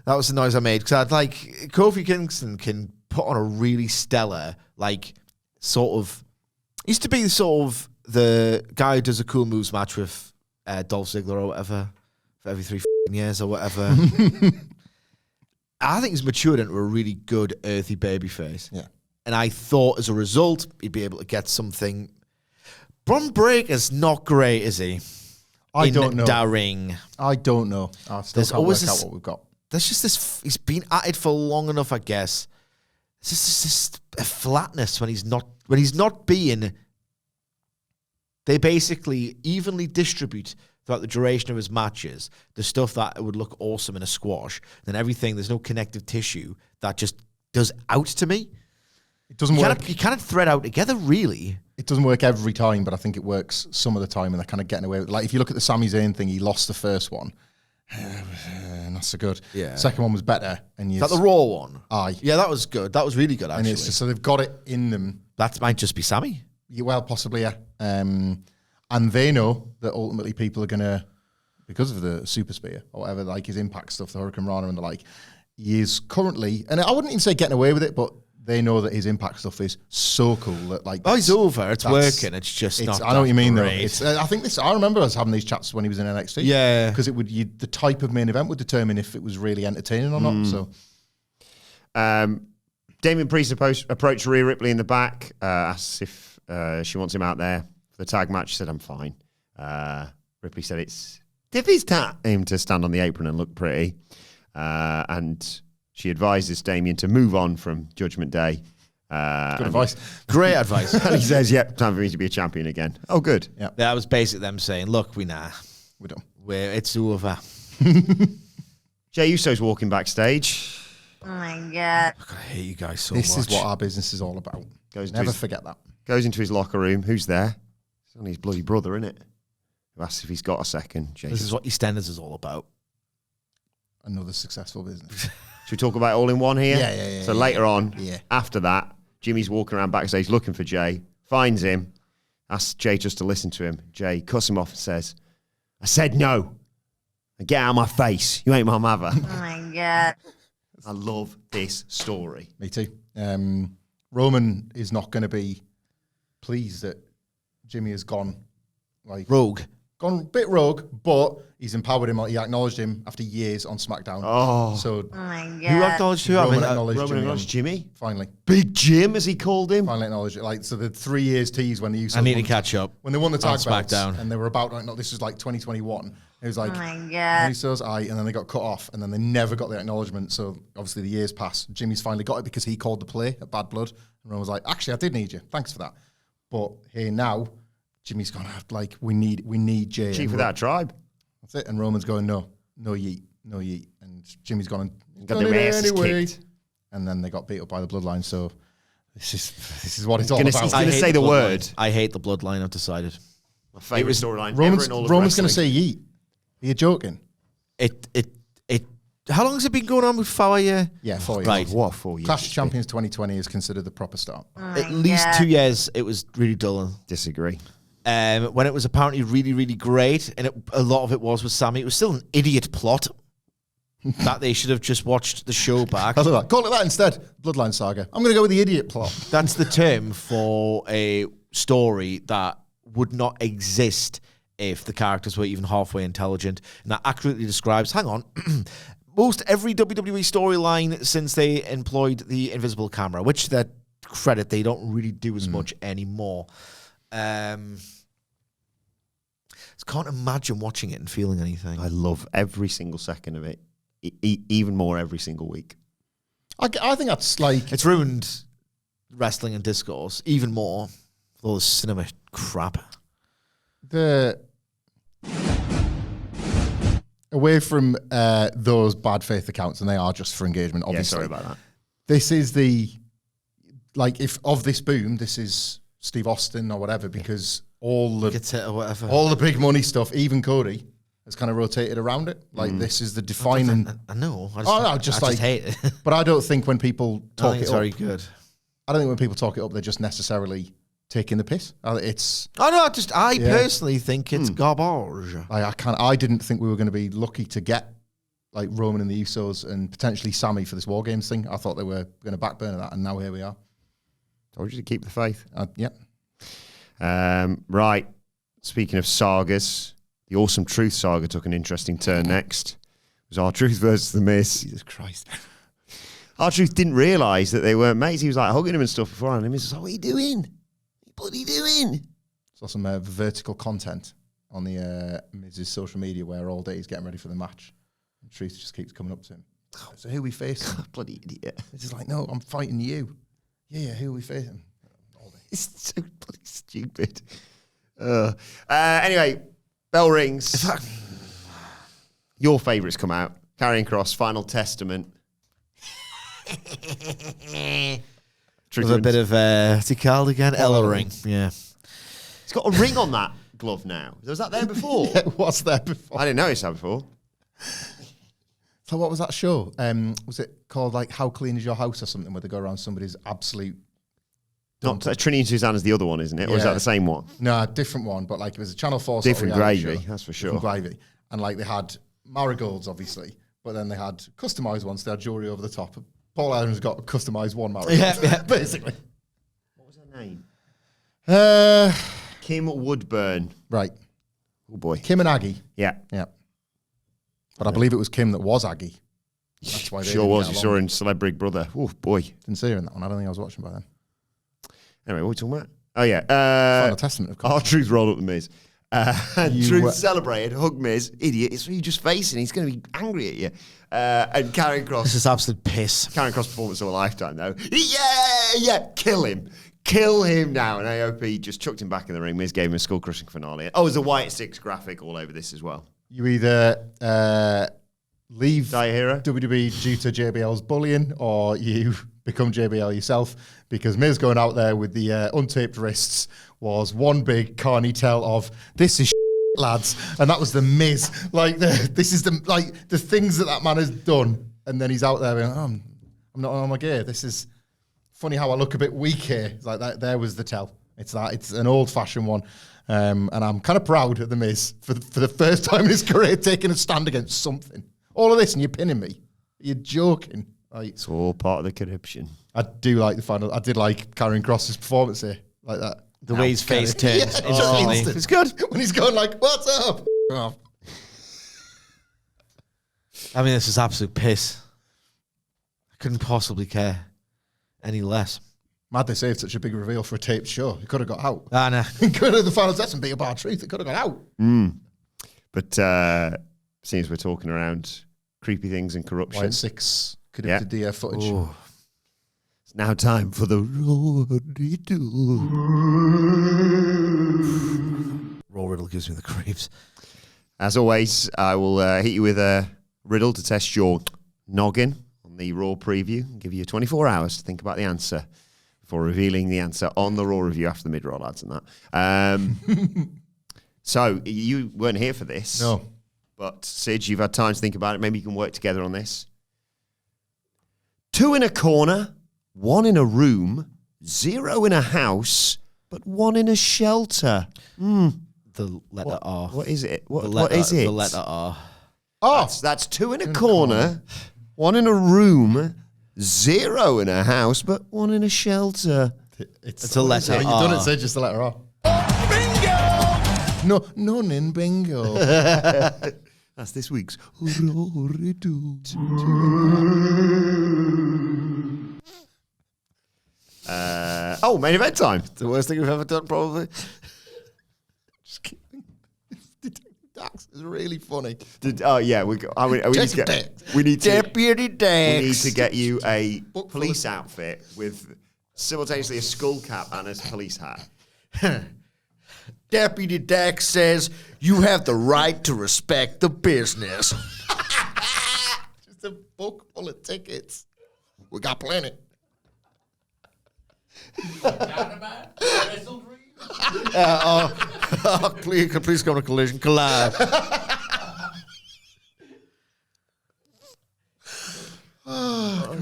Speaker 3: was the noise I made, because I'd like Kofi Kingston can put on a really stellar, like, sort of, used to be sort of the guy who does a cool moves match with Dolph Ziggler or whatever for every 3 years or whatever. I think he's matured into a really good earthy babyface.
Speaker 2: Yeah.
Speaker 3: And I thought as a result, he'd be able to get something. Bron Breakker's not great, is he?
Speaker 2: I don't know.
Speaker 3: Da ring.
Speaker 2: I don't know. I still
Speaker 3: There's
Speaker 2: can't
Speaker 3: always
Speaker 2: work
Speaker 3: this-
Speaker 2: out what we've got.
Speaker 3: There's just this, he's been at it for long enough, I guess. It's just a flatness when he's not being. They basically evenly distribute throughout the duration of his matches the stuff that would look awesome in a squash, then everything, there's no connective tissue that just does out to me.
Speaker 2: It doesn't work.
Speaker 3: You can't thread out together, really.
Speaker 2: It doesn't work every time, but I think it works some of the time, and they're kind of getting away with it. Like, if you look at the Sami Zayn thing, he lost the first one. Not so good.
Speaker 3: Yeah.
Speaker 2: Second one was better. And
Speaker 3: Is that the Raw one?
Speaker 2: Aye.
Speaker 3: Yeah, that was good. That was really good,
Speaker 2: And
Speaker 3: actually.
Speaker 2: it's just, so they've got it in them.
Speaker 3: That might just be Sammy.
Speaker 2: Yeah, well, possibly, yeah. And they know that ultimately people are going to, because of the Super Spear or whatever, like his Impact stuff, the Hurricane Rana and the like, he is currently, and I wouldn't even say getting away with it, but they know that his Impact stuff is so cool that, like,
Speaker 3: Oh, he's over. It's
Speaker 2: that's-
Speaker 3: working. It's just not.
Speaker 2: I know what you mean,
Speaker 3: great.
Speaker 2: though. It's, I think this. I remember us having these chats when he was in NXT.
Speaker 3: Yeah.
Speaker 2: because the type of main event would determine if it was really entertaining or not. So
Speaker 1: Damian Priest approached Rhea Ripley in the back, asked if she wants him out there for the tag match. She said, I'm fine. Ripley said it's Tiffy's time to stand on the apron and look pretty. And she advises Damian to move on from Judgment Day.
Speaker 2: good advice.
Speaker 3: Great advice.
Speaker 1: And he says, yep, time for me to be a champion again. Oh, good.
Speaker 2: Yeah,
Speaker 3: That was basically them saying, look,
Speaker 2: we're done.
Speaker 3: it's over.
Speaker 1: Jey Uso's walking backstage.
Speaker 5: Oh my god.
Speaker 3: I hate you guys so
Speaker 2: This
Speaker 3: much.
Speaker 2: is what our business is all about.
Speaker 1: Goes to
Speaker 2: Never
Speaker 1: his-
Speaker 2: forget that.
Speaker 1: Goes into his locker room. Who's there? It's only his bloody brother, isn't it? Who asks if he's got a second. Jey
Speaker 3: This is what EastEnders is all about.
Speaker 2: Another successful business.
Speaker 1: Should we talk about it all in one here?
Speaker 2: Yeah.
Speaker 1: So later on,
Speaker 2: Yeah.
Speaker 1: after that, Jimmy's walking around backstage looking for Jey, finds him, asks Jey just to listen to him. Jey cuts him off and says, I said no. Get out of my face. You ain't my mother.
Speaker 5: Oh my god.
Speaker 1: I love this story.
Speaker 2: Me too. Roman is not going to be pleased that Jimmy has gone
Speaker 3: Rogue.
Speaker 2: gone a bit rogue, but he's empowered him. He acknowledged him after years on SmackDown.
Speaker 1: Oh.
Speaker 2: So
Speaker 5: Oh my god.
Speaker 3: Who acknowledged who?
Speaker 2: Roman
Speaker 3: I mean,
Speaker 2: acknowledged
Speaker 1: Roman
Speaker 2: Jimmy.
Speaker 1: acknowledged Jimmy.
Speaker 2: Finally,
Speaker 1: Big Jim, as he called him.
Speaker 2: finally acknowledged it. Like, so the 3 years tease when the Usos
Speaker 3: I need to
Speaker 2: won-
Speaker 3: catch up.
Speaker 2: when they won the
Speaker 3: on
Speaker 2: tag belts
Speaker 3: SmackDown.
Speaker 2: and they were about, like, no, this was like 2021. It was like,
Speaker 5: Oh my god.
Speaker 2: Usos, and then they got cut off, and then they never got the acknowledgement. So obviously the years passed. Jimmy's finally got it because he called the play at Bad Blood, and Roman was like, actually, I did need you. Thanks for that. But here now, Jimmy's gone, like, we need Jey.
Speaker 1: Chief
Speaker 2: And
Speaker 1: of that tribe.
Speaker 2: That's it. And Roman's going, no yeet. And Jimmy's gone and
Speaker 1: Got their asses kicked.
Speaker 2: And then they got beat up by the Bloodline. So this is what it's all
Speaker 1: Gonna-
Speaker 2: about.
Speaker 1: he's gonna say the
Speaker 3: Bloodline.
Speaker 1: word.
Speaker 3: I hate the bloodline, I've decided.
Speaker 1: My favourite storyline.
Speaker 2: Roman's
Speaker 1: going
Speaker 2: going to say yeet. Are you joking?
Speaker 3: It. How long has it been going on with Four year?
Speaker 2: Yeah, 4 years.
Speaker 3: Right.
Speaker 1: What 4 years?
Speaker 2: Clash of Champions 2020 is considered the proper start.
Speaker 5: Oh my
Speaker 3: At least
Speaker 5: god.
Speaker 3: 2 years, it was really dull.
Speaker 1: Disagree.
Speaker 3: When it was apparently really, really great, and a lot of it was with Sammy, it was still an idiot plot. that they should have just watched the show back.
Speaker 2: I love that. Call it that instead. Bloodline Saga. I'm going to go with the idiot plot.
Speaker 3: That's the term for a story that would not exist if the characters were even halfway intelligent. And that accurately describes, hang on, most every WWE storyline since they employed the invisible camera, which their credit, they don't really do as much anymore. I can't imagine watching it and feeling anything.
Speaker 1: I love every single second of it, even more every single week.
Speaker 2: I think that's like...
Speaker 3: It's ruined wrestling and discourse even more with all the cinema crap.
Speaker 2: Away from those bad faith accounts, and they are just for engagement, obviously.
Speaker 1: Yeah, sorry about that.
Speaker 2: This is the... Like, if of this boom, this is Steve Austin or whatever, because all the big money stuff, even Cody, has kind of rotated around it. Like, this is the defining...
Speaker 3: I know.
Speaker 2: I just hate it. But I don't think when people talk it up...
Speaker 3: it's very good.
Speaker 2: I don't think when people talk it up, they're just necessarily taking the piss. It's...
Speaker 3: I personally think it's garbage.
Speaker 2: I didn't think we were going to be lucky to get like Roman and the Usos and potentially Sammy for this War Games thing. I thought they were going to backburner that, and now here we are.
Speaker 1: Told you to keep the faith.
Speaker 2: Yep.
Speaker 1: Right. Speaking of sagas, the Awesome Truth saga took an interesting turn next. It was R-Truth versus The Miz. Jesus Christ. R-Truth didn't realise that they weren't mates. He was like hugging him and stuff beforehand. And Miz was like, what are you doing? What are you doing?
Speaker 2: Saw some vertical content on the Miz's social media where all day he's getting ready for the match. And Truth just keeps coming up to him. So who are we facing?
Speaker 1: Bloody idiot.
Speaker 2: He's just like, no, I'm fighting you. Yeah, who are we facing?
Speaker 1: It's so bloody stupid. Anyway, bell rings. Your favourites come out. Karrion Kross, Final Testament.
Speaker 3: With a bit of, what's he called again? Ella ring. Yeah.
Speaker 1: He's got a ring on that glove now. Was that there before?
Speaker 2: Yeah, it was there before.
Speaker 1: I didn't notice that before.
Speaker 2: So what was that show? Was it called like How Clean Is Your House or something, where they go around somebody's absolute...
Speaker 1: Not Trinity and Susanna's the other one, isn't it? Or is that the same one?
Speaker 2: No, different one, but like it was a Channel 4
Speaker 1: different gravy,
Speaker 2: show.
Speaker 1: that's for sure.
Speaker 2: Different gravy. And like they had marigolds, obviously, but then they had customised ones. They had jewellery over the top. Paul Adams got a customised one marigold.
Speaker 3: Yeah,
Speaker 2: basically.
Speaker 1: What was her name? Kim Woodburn.
Speaker 2: Right.
Speaker 1: Oh, boy.
Speaker 2: Kim and Aggie.
Speaker 1: Yeah.
Speaker 2: But I believe it was Kim that was Aggie. That's why they
Speaker 1: sure was. You saw her in Celeb Big Brother. Oh, boy.
Speaker 2: Didn't see her in that one. I don't think I was watching by then.
Speaker 1: Anyway, what are we talking about? Oh, yeah.
Speaker 2: Final Testament, of course.
Speaker 1: R-Truth rolled up the Miz. Truth celebrated, hugged Miz. Idiot. It's what you're just facing. He's going to be angry at you. And Karrion Kross.
Speaker 3: This is absolute piss.
Speaker 1: Karrion Kross performance of a lifetime, though. Yeah. Kill him. Kill him now. And AOP just chucked him back in the ring. Miz gave him a skull-crushing finale. Oh, there's a White 6 graphic all over this as well.
Speaker 2: You either leave
Speaker 1: Hero?
Speaker 2: WWE due to JBL's bullying, or you become JBL yourself, because Miz going out there with the untaped wrists was one big carny tell of, this is lads. And that was the Miz. Like, this is the things that man has done. And then he's out there going, I'm not on my gear. This is funny how I look a bit weak here. It's like that. There was the tell. It's an old-fashioned one. And I'm kind of proud of the Miz for the first time in his career taking a stand against something. All of this and you're pinning me. You're joking. Like,
Speaker 1: it's all part of the corruption.
Speaker 2: I do like the final. I did like Karrion Kross's performance here. Like that.
Speaker 3: The way his face turns.
Speaker 2: Yeah,
Speaker 3: it's good.
Speaker 2: When he's going like, what's up? Oh.
Speaker 3: I mean, this is absolute piss. I couldn't possibly care any less.
Speaker 2: Mad they saved such a big reveal for a taped show. It could have got out.
Speaker 3: Nah.
Speaker 2: It could have the final test be a bar truth. It could have got out.
Speaker 1: But seeing as we're talking around creepy things and corruption.
Speaker 2: White 6 could have did the footage.
Speaker 1: Ooh. It's now time for the
Speaker 3: Raw Riddle gives me the creeps.
Speaker 1: As always, I will hit you with a riddle to test your noggin on the Raw preview and give you 24 hours to think about the answer before revealing the answer on the Raw review after the mid-roll ads and that. So, you weren't here for this.
Speaker 2: No.
Speaker 1: But, Sid, you've had time to think about it. Maybe you can work together on this. 2 in a corner, 1 in a room, 0 in a house, but 1 in a shelter.
Speaker 3: The letter R.
Speaker 1: What is it? What is it?
Speaker 3: The letter R.
Speaker 2: Oh,
Speaker 1: That's 2 in a corner, 1 in a room, 0 in a house, but 1 in a shelter.
Speaker 3: It's a letter
Speaker 2: You've done it,
Speaker 3: R.
Speaker 2: say just the letter R. Bingo! No, none in bingo.
Speaker 1: That's this week's. Main event time.
Speaker 3: The worst thing we've ever done, probably.
Speaker 2: Just kidding. Dax is really funny.
Speaker 1: We need to get
Speaker 3: Deputy Dax.
Speaker 1: We need to get you a police outfit with simultaneously a skull cap and a police hat.
Speaker 3: Deputy Dax says you have the right to respect the business.
Speaker 2: Just a book full of tickets. We got plenty.
Speaker 3: Please come to Collision Collide.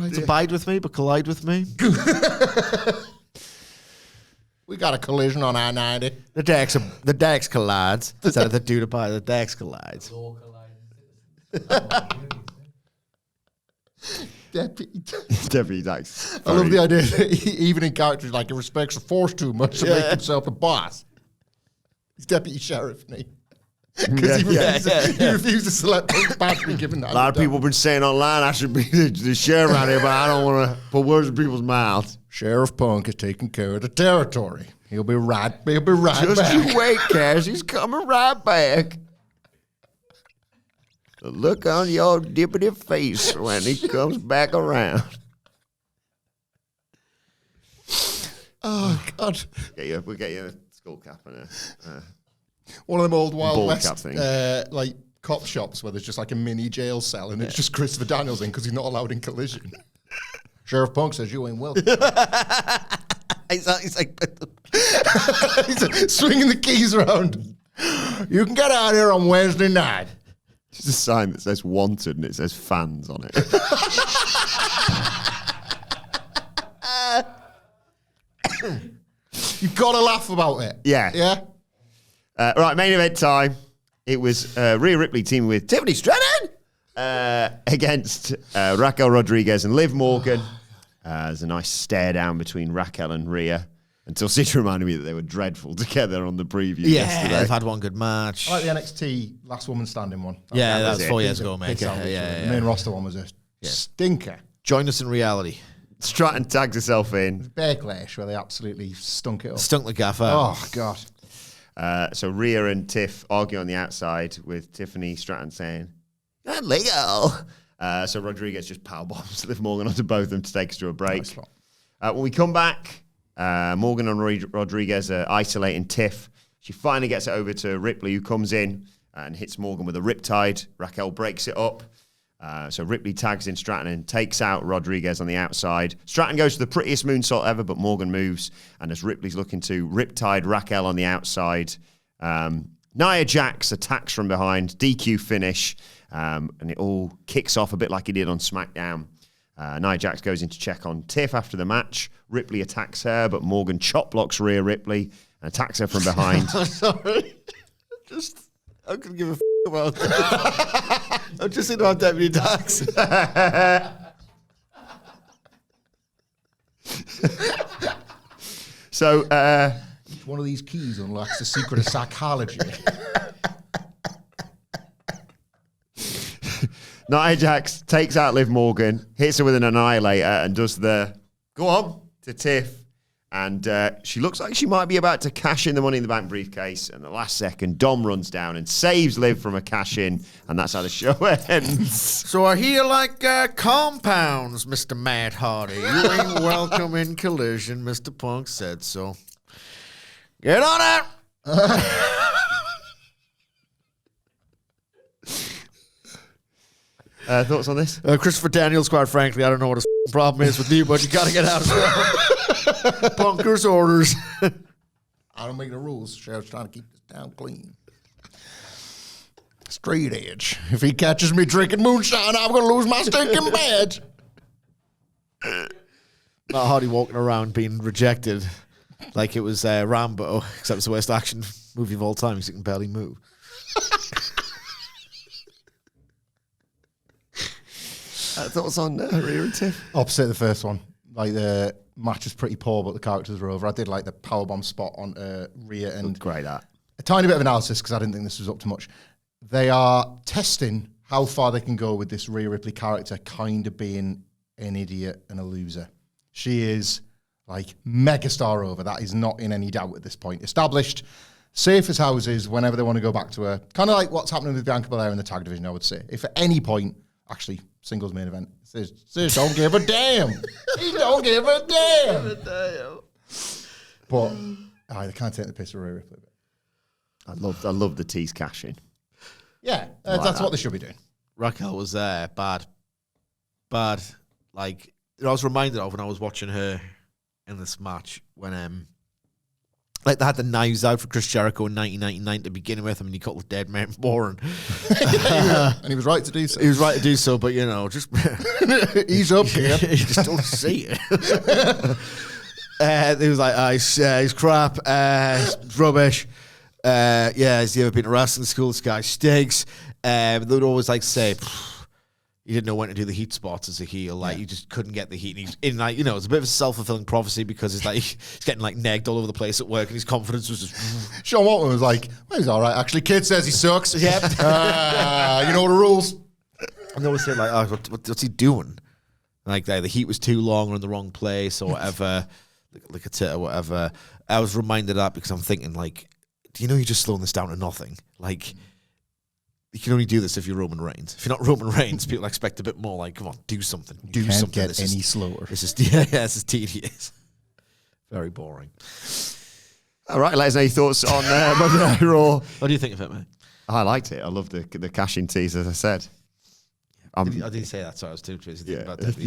Speaker 3: It's abide with me, but collide with me.
Speaker 2: We got a collision on I-90.
Speaker 3: The Dax collides. Instead of the dude abide, the Dax collides.
Speaker 1: Deputy Dax.
Speaker 2: I love the idea that even in characters, like, he respects the force too much to make himself the boss. He's deputy sheriff, isn't he? Because he refuses to let Punk's badge be given that.
Speaker 1: A lot of people have been saying online I should be the sheriff around here, but I don't want to put words in people's mouths.
Speaker 2: Sheriff Punk is taking care of the territory. He'll be right
Speaker 1: Just
Speaker 2: back.
Speaker 1: you wait, Cash. He's coming right back. The look on your deputy face when he comes back around.
Speaker 2: Oh, God.
Speaker 1: We'll get you a skull cap and a...
Speaker 2: One of them old Wild
Speaker 1: Ball
Speaker 2: West,
Speaker 1: cap thing.
Speaker 2: like, cop shops where there's just like a mini jail cell and it's just Christopher Daniels in because he's not allowed in Collision. Sheriff Punk says you ain't welcome.
Speaker 3: He's like
Speaker 2: He's swinging the keys around. You can get out here on Wednesday night.
Speaker 1: Just a sign that says wanted and it says fans on it.
Speaker 2: You've got to laugh about it.
Speaker 1: Yeah.
Speaker 2: Yeah?
Speaker 1: Right, main event time. It was Rhea Ripley teaming with Tiffany Stratton against Raquel Rodriguez and Liv Morgan. There's a nice stare down between Raquel and Rhea until Sid reminded me that they were dreadful together on the preview yesterday.
Speaker 3: they've had one good match.
Speaker 2: I like the NXT last woman standing one.
Speaker 3: That was 4 years
Speaker 2: Big
Speaker 3: ago, mate.
Speaker 2: salvage.
Speaker 3: Yeah.
Speaker 2: The main roster one was a stinker.
Speaker 3: Join us in reality.
Speaker 1: Stratton tags herself in.
Speaker 2: Backlash where they absolutely stunk it up.
Speaker 3: Stunk the gaffer.
Speaker 2: Oh, God.
Speaker 1: So Rhea and Tiff argue on the outside with Tiffany Stratton saying, illegal. So Rodriguez just powerbombs Liv Morgan onto both of them to take us to a break.
Speaker 2: Nice one.
Speaker 1: When we come back, Morgan and Rodriguez are isolating Tiff. She finally gets it over to Ripley, who comes in and hits Morgan with a riptide. Raquel breaks it up. So Ripley tags in Stratton and takes out Rodriguez on the outside. Stratton goes to the prettiest moonsault ever, but Morgan moves. And as Ripley's looking to riptide Raquel on the outside, Nia Jax attacks from behind, DQ finish, and it all kicks off a bit like he did on SmackDown. Nia Jax goes in to check on Tiff after the match. Ripley attacks her, but Morgan chop blocks Rhea Ripley and attacks her from behind.
Speaker 3: Sorry. I couldn't give a about that. I'm just thinking about Deputy Dax.
Speaker 1: So,
Speaker 2: Each one of these keys unlocks the secret of psychology.
Speaker 1: Nia Jax takes out Liv Morgan, hits her with an annihilator, and does the go on to Tiff. And she looks like she might be about to cash in the Money in the Bank briefcase. And the last second, Dom runs down and saves Liv from a cash in. And that's how the show ends.
Speaker 3: So I hear like compounds, Mr. Matt Hardy. You ain't welcome in Collision. Mr. Punk said so. Get on it!
Speaker 1: Thoughts on this?
Speaker 3: Christopher Daniels, quite frankly, I don't know what his problem is with you, but you got to get out as well. Punker's orders.
Speaker 2: I don't make the rules. Sheriff's trying to keep this town clean. Straight edge. If he catches me drinking moonshine, I'm going to lose my stinking badge.
Speaker 3: Matt Hardy walking around being rejected like it was Rambo, except it's the worst action movie of all time because he can barely move.
Speaker 1: Thoughts on Rhea and Tiff?
Speaker 2: Opposite the first one. Like, the match was pretty poor, but the characters were over. I did like the powerbomb spot on Rhea and
Speaker 1: Great that.
Speaker 2: a tiny bit of analysis because I didn't think this was up to much. They are testing how far they can go with this Rhea Ripley character kind of being an idiot and a loser. She is like megastar over. That is not in any doubt at this point. Established, safe as houses whenever they want to go back to her. Kind of like what's happening with Bianca Belair in the tag division, I would say. If at any point, actually, singles main event, Sis don't give a damn. He don't give a damn. But I can't take the piss of Rhea Ripley.
Speaker 1: I love the tease cashing.
Speaker 2: Yeah,
Speaker 1: like
Speaker 2: that's
Speaker 1: that.
Speaker 2: what they should be doing.
Speaker 3: Raquel was bad. Like, I was reminded of when I was watching her in this match when like they had the knives out for Chris Jericho in 1999 to begin with. I mean, he called the dead man boring.
Speaker 2: And he was right to do so.
Speaker 3: He was right to do so, but just
Speaker 2: Ease up, kid.
Speaker 3: you just don't see it. He was like, he's crap, he's rubbish. Has he ever been to wrestling school? This guy stinks. They would always like say, he didn't know when to do the heat spots as a heel. Like, he just couldn't get the heat. And he's in, like, it's a bit of a self-fulfilling prophecy because it's like he's getting like negged all over the place at work and his confidence was just.
Speaker 2: Sean Waltman was like, well, he's all right. Actually, kid says he sucks.
Speaker 3: Yep.
Speaker 2: You know the rules.
Speaker 3: And they always say like, what's he doing? Like, the heat was too long or in the wrong place or whatever, like a tit or whatever. I was reminded of that because I'm thinking, like, do you know you're just slowing this down to nothing? Like, you can only do this if you're Roman Reigns. If you're not Roman Reigns, people expect a bit more. Like, come on, do something. Do
Speaker 2: Can't
Speaker 3: something.
Speaker 2: get any slower.
Speaker 3: This is this is tedious. Very boring.
Speaker 1: All right, let us know your thoughts on Monday Night Raw.
Speaker 3: What do you think of it, mate?
Speaker 1: I liked it. I loved the cashing tease, as I said.
Speaker 3: I didn't say that, so I was too busy thinking about that.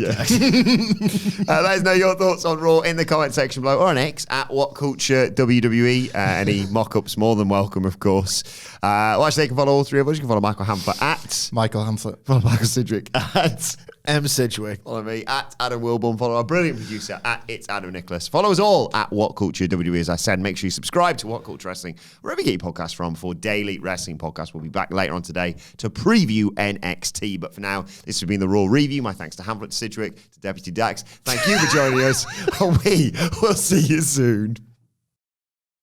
Speaker 1: Let us know your thoughts on Raw in the comment section below or on X at WhatCulture WWE. Any mock-ups, more than welcome, of course. Well, actually, you can follow all three of us. You can follow Michael Hamflett at
Speaker 2: Michael Hamflett.
Speaker 1: follow Michael Sidgwick at
Speaker 3: M. Sidgwick.
Speaker 1: follow me at Adam Wilborn. Follow our brilliant producer at It's Adam Nicholas. Follow us all at WhatCulture WWE. As I said, make sure you subscribe to WhatCulture Wrestling wherever you get your podcasts from for daily wrestling podcasts. We'll be back later on today to preview NXT. But for now, this has been the Raw review. My thanks to Hamflett, to Sidgwick, to Deputy Dax. Thank you for joining us. We will see you soon.